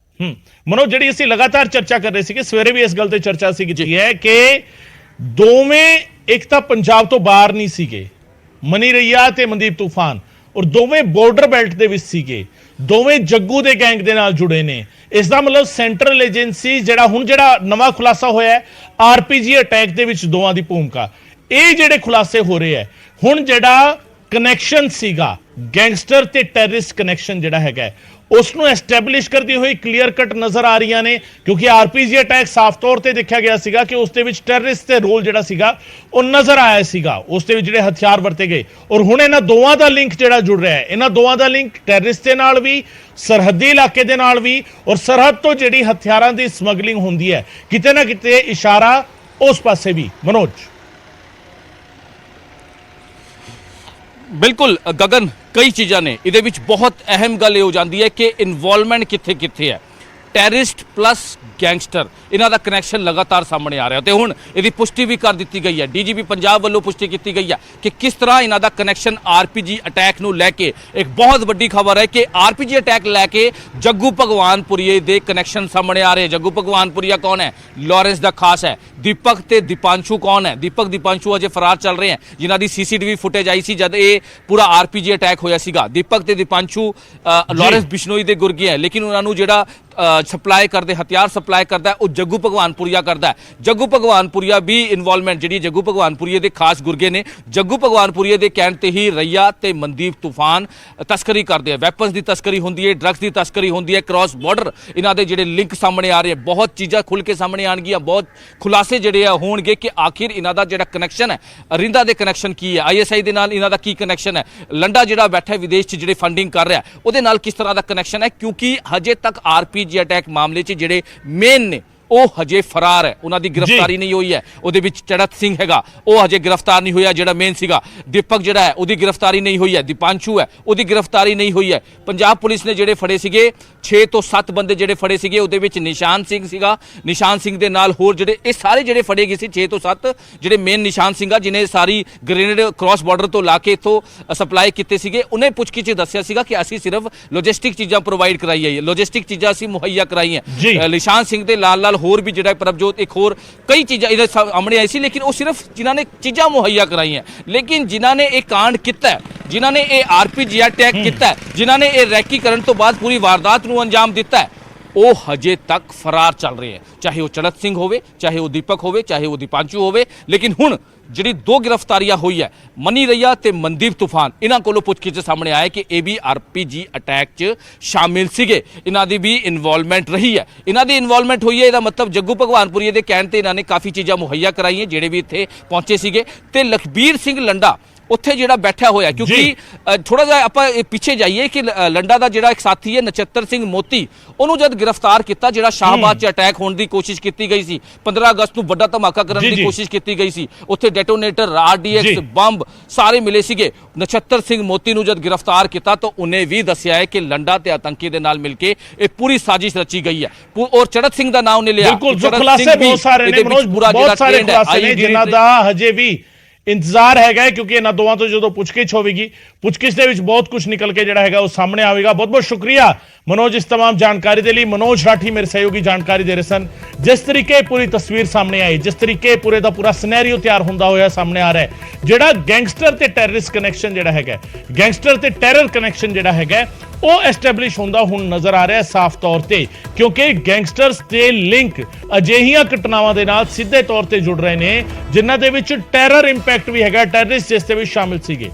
ਮਨੋਜ, ਜਿਹੜੀ ਅਸੀਂ ਲਗਾਤਾਰ ਚਰਚਾ ਕਰ ਰਹੇ ਸੀਗੇ, ਸਵੇਰੇ ਵੀ ਇਸ ਗੱਲ ਤੇ ਚਰਚਾ ਸੀ ਕੀਤੀ ਹੈ ਕਿ ਦੋਵੇਂ ਇੱਕ ਤਾਂ ਪੰਜਾਬ ਤੋਂ ਬਾਹਰ ਨਹੀਂ ਸੀਗੇ, ਮਨੀ ਰਈਆ ਤੇ ਮਨਦੀਪ ਤੂਫਾਨ, ਔਰ ਦੋਵੇਂ ਬਾਰਡਰ ਬੈਲਟ ਦੇ ਵਿੱਚ ਸੀਗੇ, ਦੋਵੇਂ ਜੱਗੂ ਦੇ ਗੈਂਗ ਦੇ ਨਾਲ ਜੁੜੇ ਨੇ। ਇਸ ਦਾ ਮਤਲਬ ਸੈਂਟਰਲ ਏਜੰਸੀ ਜਿਹੜਾ ਨਵਾਂ ਖੁਲਾਸਾ ਹੋਇਆ ਹੈ ਆਰਪੀਜੀ ਅਟੈਕ ਦੇ ਵਿੱਚ ਦੋਵਾਂ ਦੀ ਭੂਮਿਕਾ, ਇਹ ਜਿਹੜੇ ਖੁਲਾਸੇ ਹੋ ਰਹੇ ਹੈ ਹੁਣ ਜਿਹੜਾ ਕਨੈਕਸ਼ਨ ਸੀਗਾ ਗੈਂਗਸਟਰ ਤੇ ਟੈਰਰਿਸਟ ਕਨੈਕਸ਼ਨ ਜਿਹੜਾ ਹੈਗਾ ਉਸ ਨੂੰ ਐਸਟੈਬਲਿਸ਼ ਕਰਦੀ ਹੋਈ ਕਲੀਅਰ ਕੱਟ ਨਜ਼ਰ ਆ ਰਹੀਆਂ ਨੇ। ਕਿਉਂਕਿ ਆਰਪੀਜੀ ਅਟੈਕ ਸਾਫ਼ ਤੌਰ ਤੇ ਦੇਖਿਆ ਗਿਆ ਸੀਗਾ ਕਿ ਉਸ ਦੇ ਵਿੱਚ ਟੈਰਰਿਸਟ ਦੇ ਰੋਲ ਜਿਹੜਾ ਸੀਗਾ ਉਹ ਨਜ਼ਰ ਆਇਆ ਸੀਗਾ, ਉਸ ਦੇ ਵਿੱਚ ਜਿਹੜੇ ਹਥਿਆਰ ਵਰਤੇ ਗਏ। ਔਰ ਹੁਣ ਇਹਨਾਂ ਦੋਵਾਂ ਦਾ ਲਿੰਕ ਜਿਹੜਾ ਜੁੜ ਰਿਹਾ ਹੈ, ਇਹਨਾਂ ਦੋਵਾਂ ਦਾ ਲਿੰਕ ਟੈਰਰਿਸਟ ਦੇ ਨਾਲ ਵੀ, ਸਰਹੱਦੀ ਇਲਾਕੇ ਦੇ ਨਾਲ ਵੀ, ਔਰ ਸਰਹੱਦ ਤੋਂ ਜਿਹੜੀ ਹਥਿਆਰਾਂ ਦੀ ਸਮਗਲਿੰਗ ਹੁੰਦੀ ਹੈ ਕਿਤੇ ਨਾ ਕਿਤੇ ਇਸ਼ਾਰਾ ਉਸ ਪਾਸੇ ਵੀ। ਮਨੋਜ ਬਿਲਕੁਲ ਗਗਨ, ਕਈ ਚੀਜ਼ਾਂ ਨੇ ਇਹਦੇ ਵਿੱਚ। ਬਹੁਤ ਅਹਿਮ ਗੱਲ ਇਹ ਹੋ ਜਾਂਦੀ ਹੈ ਕਿ ਇਨਵੋਲਵਮੈਂਟ ਕਿੱਥੇ ਹੈ। ਟੈਰਰਿਸਟ ਪਲੱਸ ਗੈਂਗਸਟਰ, ਇਹਨਾਂ ਦਾ ਕਨੈਕਸ਼ਨ ਲਗਾਤਾਰ ਸਾਹਮਣੇ ਆ ਰਿਹਾ ਤੇ ਹੁਣ ਇਹਦੀ ਪੁਸ਼ਟੀ ਵੀ ਕਰ ਦਿੱਤੀ ਗਈ ਹੈ। ਡੀਜੀਪੀ ਪੰਜਾਬ ਵੱਲੋਂ ਪੁਸ਼ਟੀ ਕੀਤੀ ਗਈ ਹੈ ਕਿ ਕਿਸ ਤਰ੍ਹਾਂ ਇਹਨਾਂ ਦਾ ਕਨੈਕਸ਼ਨ ਆਰਪੀਜੀ ਅਟੈਕ ਨੂੰ ਲੈ ਕੇ। ਇੱਕ ਬਹੁਤ ਵੱਡੀ ਖਬਰ ਹੈ ਕਿ ਆਰਪੀਜੀ ਅਟੈਕ ਲੈ ਕੇ ਜੱਗੂ ਭਗਵਾਨਪੁਰੀਏ ਦੇ ਕਨੈਕਸ਼ਨ ਸਾਹਮਣੇ ਆ ਰਹੇ। ਜੱਗੂ ਭਗਵਾਨਪੁਰੀਆ ਕੌਣ ਹੈ? ਲਾਰੈਂਸ ਦਾ ਖਾਸ ਹੈ। ਦੀਪਕ ਤੇ ਦੀਪਾਂਸ਼ੂ ਕੌਣ ਹੈ? ਦੀਪਕ ਦੀਪਾਂਸ਼ੂ ਅਜੇ ਫਰਾਰ ਚੱਲ ਰਹੇ ਹਨ, ਜਿਨ੍ਹਾਂ ਦੀ ਸੀਸੀਟੀਵੀ ਫੁਟੇਜ ਆਈ ਸੀ ਜਦ ਇਹ ਪੂਰਾ ਆਰਪੀਜੀ ਅਟੈਕ ਹੋਇਆ ਸੀਗਾ। ਦੀਪਕ ਤੇ ਦੀਪਾਂਸ਼ੂ ਲਾਰੈਂਸ ਬਿਸ਼ਨੋਈ ਦੇ ਗੁਰਗੇ ਹੈ, ਲੇਕਿਨ ਉਹਨਾਂ ਨੂੰ ਜਿਹੜਾ ਸਪਲਾਈ ਕਰਦੇ, ਹਥਿਆਰ ਸਪਲਾਈ ਕਰਦਾ ਉਹ ਜੱਗੂ ਭਗਵਾਨਪੁਰੀਆ ਕਰਦਾ ਹੈ। ਜੱਗੂ ਭਗਵਾਨਪੁਰੀਆ ਵੀ ਇਨਵੋਲਵਮੈਂਟ ਜਿਹੜੀ ਜੱਗੂ ਭਗਵਾਨਪੁਰੀਆ ਦੇ ਖਾਸ ਗੁਰਗੇ ਨੇ, ਜੱਗੂ ਭਗਵਾਨਪੁਰੀਆ ਦੇ ਕਹਿਣ ਤੇ ਹੀ ਰਈਆ ਤੇ ਮਨਦੀਪ ਤੂਫਾਨ ਤਸਕਰੀ ਕਰਦੇ ਆ। ਵੈਪਨਸ ਦੀ ਤਸਕਰੀ ਹੁੰਦੀ ਹੈ, ਡਰੱਗਸ ਦੀ ਤਸਕਰੀ ਹੁੰਦੀ ਹੈ, ਕ੍ਰਾਸ ਬਾਰਡਰ ਇਹਨਾਂ ਦੇ ਜਿਹੜੇ ਲਿੰਕ ਸਾਹਮਣੇ ਆ ਰਹੇ, ਬਹੁਤ ਚੀਜ਼ਾਂ ਖੁੱਲ ਕੇ ਸਾਹਮਣੇ ਆਣਗੀਆਂ, ਬਹੁਤ ਖੁਲਾਸੇ ਜਿਹੜੇ ਆ ਹੋਣਗੇ ਕਿ ਆਖਿਰ ਇਹਨਾਂ ਦਾ ਜਿਹੜਾ ਕਨੈਕਸ਼ਨ ਹੈ, ਰਿੰਦਾ ਦੇ ਕਨੈਕਸ਼ਨ ਕੀ ਹੈ, ISI ਦੇ ਨਾਲ ਇਹਨਾਂ ਦਾ ਕੀ ਕਨੈਕਸ਼ਨ ਹੈ, ਲੰਡਾ ਜਿਹੜਾ ਬੈਠਾ ਵਿਦੇਸ਼ 'ਚ ਜਿਹੜੇ ਫੰਡਿੰਗ ਕਰ ਰਿਹਾ ਉਹਦੇ ਨਾਲ ਕਿਸ ਤਰ੍ਹਾਂ ਦਾ ਕਨੈਕਸ਼ਨ ਹੈ, ਕਿਉਂਕਿ ਹਜੇ ਤੱਕ RPG ਅਟੈਕ ਮਾਮਲੇ 'ਚ ਜਿਹੜੇ ਮੇਨ ਨੇ ਉਹ ਹਜੇ ਫਰਾਰ ਹੈ, ਉਹਨਾਂ ਦੀ ਗ੍ਰਿਫਤਾਰੀ ਨਹੀਂ ਹੋਈ ਹੈ। ਉਹਦੇ ਵਿੱਚ ਚੜਤ ਸਿੰਘ ਹੈਗਾ, ਉਹ ਹਜੇ ਗ੍ਰਿਫਤਾਰ ਨਹੀਂ ਹੋਇਆ ਜਿਹੜਾ ਮੇਨ ਸੀਗਾ। ਦੀਪਕ ਜਿਹੜਾ ਹੈ ਉਹਦੀ ਗ੍ਰਿਫਤਾਰੀ ਨਹੀਂ ਹੋਈ ਹੈ। ਦੀਪਾਂਸ਼ੂ ਹੈ ਉਹਦੀ ਗ੍ਰਿਫਤਾਰੀ ਨਹੀਂ ਹੋਈ ਹੈ। ਪੰਜਾਬ ਪੁਲਿਸ ਨੇ ਜਿਹੜੇ ਫੜੇ ਸੀਗੇ 6 ਤੋਂ 7 ਬੰਦੇ ਜਿਹੜੇ ਫੜੇ ਸੀਗੇ, ਉਹਦੇ ਵਿੱਚ ਨਿਸ਼ਾਨ ਸਿੰਘ ਸੀਗਾ। ਨਿਸ਼ਾਨ ਸਿੰਘ ਦੇ ਨਾਲ ਹੋਰ ਜਿਹੜੇ ਇਹ ਸਾਰੇ ਜਿਹੜੇ ਫੜੇ ਗਏ ਸੀ 6 ਤੋਂ 7 ਜਿਹੜੇ ਮੇਨ ਨਿਸ਼ਾਨ ਸਿੰਘ ਆ ਜਿਹਨੇ ਸਾਰੀ ਗ੍ਰੇਨੇਡ ਕ੍ਰਾਸ ਬਾਰਡਰ ਤੋਂ ਲਾ ਕੇ ਇੱਥੋਂ ਸਪਲਾਈ ਕੀਤੇ ਸੀਗੇ, ਉਹਨੇ ਪੁੱਛਗਿੱਛ ਦੱਸਿਆ ਸੀਗਾ ਕਿ ਅਸੀਂ ਸਿਰਫ ਲੌਜਿਸਟਿਕ ਚੀਜ਼ਾਂ ਪ੍ਰੋਵਾਈਡ ਕਰਾਈ ਹੈ, ਲੌਜਿਸਟਿਕ ਚੀਜ਼ਾਂ ਅਸੀਂ ਮੁਹੱਈਆ ਕਰਾਈਆਂ। ਨਿਸ਼ਾਨ ਸਿੰਘ ਦੇ ਨਾਲ ਹੋਰ ਵੀ ਜਿਹੜਾ ਪ੍ਰਭਜੋਤ ਇੱਕ ਹੋਰ ਕਈ ਚੀਜ਼ਾਂ ਇਹਦੇ ਸਾਹਮਣੇ ਆਈ ਸੀ, ਲੇਕਿਨ ਉਹ ਸਿਰਫ ਜਿਨ੍ਹਾਂ ਨੇ ਚੀਜ਼ਾਂ ਮੁਹੱਈਆ ਕਰਾਈਆਂ। ਲੇਕਿਨ ਜਿਨ੍ਹਾਂ ਨੇ ਇਹ ਕਾਂਡ ਕੀਤਾ, ਜਿਨ੍ਹਾਂ ਨੇ ਇਹ RPG ਅਟੈਕ ਕੀਤਾ, ਜਿਨ੍ਹਾਂ ਨੇ ਇਹ ਰੈਕੀ ਕਰਨ ਤੋਂ ਬਾਅਦ ਪੂਰੀ ਵਾਰਦਾਤ ਨੂੰ ਅੰਜਾਮ ਦਿੱਤਾ, ਉਹ ਹਜੇ ਤੱਕ ਫਰਾਰ ਚੱਲ ਰਹੇ ਹੈ। ਚਾਹੇ ਉਹ ਚੜਤ ਸਿੰਘ ਹੋਵੇ, ਚਾਹੇ ਉਹ ਦੀਪਕ ਹੋਵੇ, ਚਾਹੇ ਉਹ ਦੀਪਾਂਸ਼ੂ ਹੋਵੇ। ਲੇਕਿਨ ਹੁਣ ਜਿਹੜੀ 2 ਗ੍ਰਿਫਤਾਰੀਆਂ ਹੋਈ ਹੈ, ਮਨੀ ਰਈਆ ਤੇ ਮਨਦੀਪ ਤੂਫਾਨ, ਇਹਨਾਂ ਕੋਲੋਂ ਪੁੱਛਗਿੱਛ ਸਾਹਮਣੇ ਆਇਆ ਕਿ ਇਹ ਵੀ RPG ਅਟੈਕ 'ਚ ਸ਼ਾਮਿਲ ਸੀਗੇ। ਇਹਨਾਂ ਦੀ ਵੀ ਇਨਵੋਲਵਮੈਂਟ ਰਹੀ ਹੈ। ਇਹਨਾਂ ਦੀ ਇਨਵੋਲਵਮੈਂਟ ਹੋਈ ਹੈ, ਇਹਦਾ ਮਤਲਬ ਜੱਗੂ ਭਗਵਾਨਪੁਰੀਆ ਦੇ ਕਹਿਣ ਤੇ ਇਹਨਾਂ ਨੇ ਕਾਫੀ ਚੀਜ਼ਾਂ ਮੁਹੱਈਆ ਕਰਾਈਆਂ ਜਿਹੜੇ ਵੀ ਇੱਥੇ ਪਹੁੰਚੇ ਸੀਗੇ। ਤੇ ਲਖਬੀਰ ਸਿੰਘ ਲੰਡਾ ਉੱਥੇ ਜਿਹੜਾ ਬੈਠਾ ਹੋਇਆ, ਕਿਉਂਕਿ ਥੋੜਾ ਜਿਹਾ ਆਪਾਂ ਪਿੱਛੇ ਜਾਈਏ ਕਿ ਲੰਡਾ ਦਾ ਜਿਹੜਾ ਇੱਕ ਸਾਥੀ ਹੈ ਨਛੱਤਰ ਸਿੰਘ ਮੋਤੀ, ਉਹਨੂੰ ਜਦ ਗ੍ਰਿਫਤਾਰ ਕੀਤਾ, ਜਿਹੜਾ ਸ਼ਾਹਬਾਦ 'ਚ ਅਟੈਕ ਹੋਣ ਦੀ ਕੋਸ਼ਿਸ਼ ਕੀਤੀ ਗਈ ਸੀ, 15 ਅਗਸਤ ਨੂੰ ਵੱਡਾ ਧਮਾਕਾ ਕਰਨ ਦੀ ਕੋਸ਼ਿਸ਼ ਕੀਤੀ ਗਈ ਸੀ, ਉੱਥੇ ਡੈਟੋਨੇਟਰ, RDX, ਬੰਬ ਸਾਰੇ ਮਿਲੇ ਸੀਗੇ। ਨਛੱਤਰ ਸਿੰਘ ਮੋਤੀ ਨੂੰ ਜਦ ਗ੍ਰਿਫਤਾਰ ਕੀਤਾ ਤਾਂ ਉਹਨੇ ਵੀ ਦੱਸਿਆ ਹੈ ਕਿ ਲੰਡਾ ਤੇ ਆਤੰਕੀ ਦੇ ਨਾਲ ਮਿਲ ਕੇ ਇਹ ਪੂਰੀ ਸਾਜ਼ਿਸ਼ ਰਚੀ ਗਈ ਹੈ। ਔਰ ਚੜਤ ਸਿੰਘ ਦਾ ਨਾਮ ਉਹਨੇ ਲਿਆ। ਬਿਲਕੁਲ, ਖੁਲਾਸੇ ਬਹੁਤ ਸਾਰੇ ਨੇ ਮਨੋਜ, ਬਹੁਤ ਸਾਰੇ ਖੁਲਾਸੇ ਨੇ ਜਿਨ੍ਹਾਂ ਦਾ ਹਜੇ ਵੀ ਇੰਤਜ਼ਾਰ ਹੈਗਾ, ਕਿਉਂਕਿ ਇਹਨਾਂ ਦੋਵਾਂ ਤੋਂ ਜਦੋਂ ਪੁੱਛਗਿੱਛ ਹੋਵੇਗੀ, ਪੁੱਛਗਿੱਛ ਦੇ ਵਿੱਚ ਬਹੁਤ ਕੁਝ ਨਿਕਲ ਕੇ ਜਿਹੜਾ ਹੈਗਾ ਉਹ ਸਾਹਮਣੇ ਆਵੇਗਾ। ਬਹੁਤ ਬਹੁਤ ਸ਼ੁਕਰੀਆ ਮਨੋਜ ਇਸ तमाम ਜਾਣਕਾਰੀ ਦੇ ਲਈ। ਮਨੋਜ ਰਾਠੀ ਮੇਰੇ ਸਹਿਯੋਗੀ ਜਾਣਕਾਰੀ ਦੇ ਰਹੇ ਸਨ। ਜਿਸ ਤਰੀਕੇ ਪੂਰੀ ਤਸਵੀਰ ਸਾਹਮਣੇ ਆਈ, ਜਿਸ ਤਰੀਕੇ ਪੂਰੇ ਦਾ ਪੂਰਾ ਸਿਨੈਰੀਓ ਤਿਆਰ ਹੁੰਦਾ ਹੋਇਆ ਸਾਹਮਣੇ ਆ ਰਿਹਾ ਹੈ, ਜਿਹੜਾ ਗੈਂਗਸਟਰ ਤੇ ਟੈਰਰਿਸਟ ਕਨੈਕਸ਼ਨ ਜਿਹੜਾ ਹੈਗਾ, ਗੈਂਗਸਟਰ ਤੇ ਟੈਰਰ ਕਨੈਕਸ਼ਨ ਜਿਹੜਾ ਹੈਗਾ ਉਹ ਐਸਟੈਬਲਿਸ਼ ਹੁੰਦਾ ਹੁਣ ਨਜ਼ਰ ਆ ਰਿਹਾ ਸਾਫ਼ ਤੌਰ ਤੇ, ਕਿਉਂਕਿ ਗੈਂਗਸਟਰਸ ਦੇ ਲਿੰਕ ਅਜਿਹੀਆਂ ਘਟਨਾਵਾਂ ਦੇ ਨਾਲ ਸਿੱਧੇ ਤੌਰ ਤੇ ਜੁੜ ਰਹੇ ਨੇ ਜਿਨ੍ਹਾਂ ਦੇ ਵਿੱਚ ਟੈਰਰ ਇੰਪੈਕਟ ਵੀ ਹੈਗਾ, ਟੈਰਰਿਸਟ ਜਿਸ ਦੇ ਵਿੱਚ ਸ਼ਾਮਿਲ ਸੀਗੇ।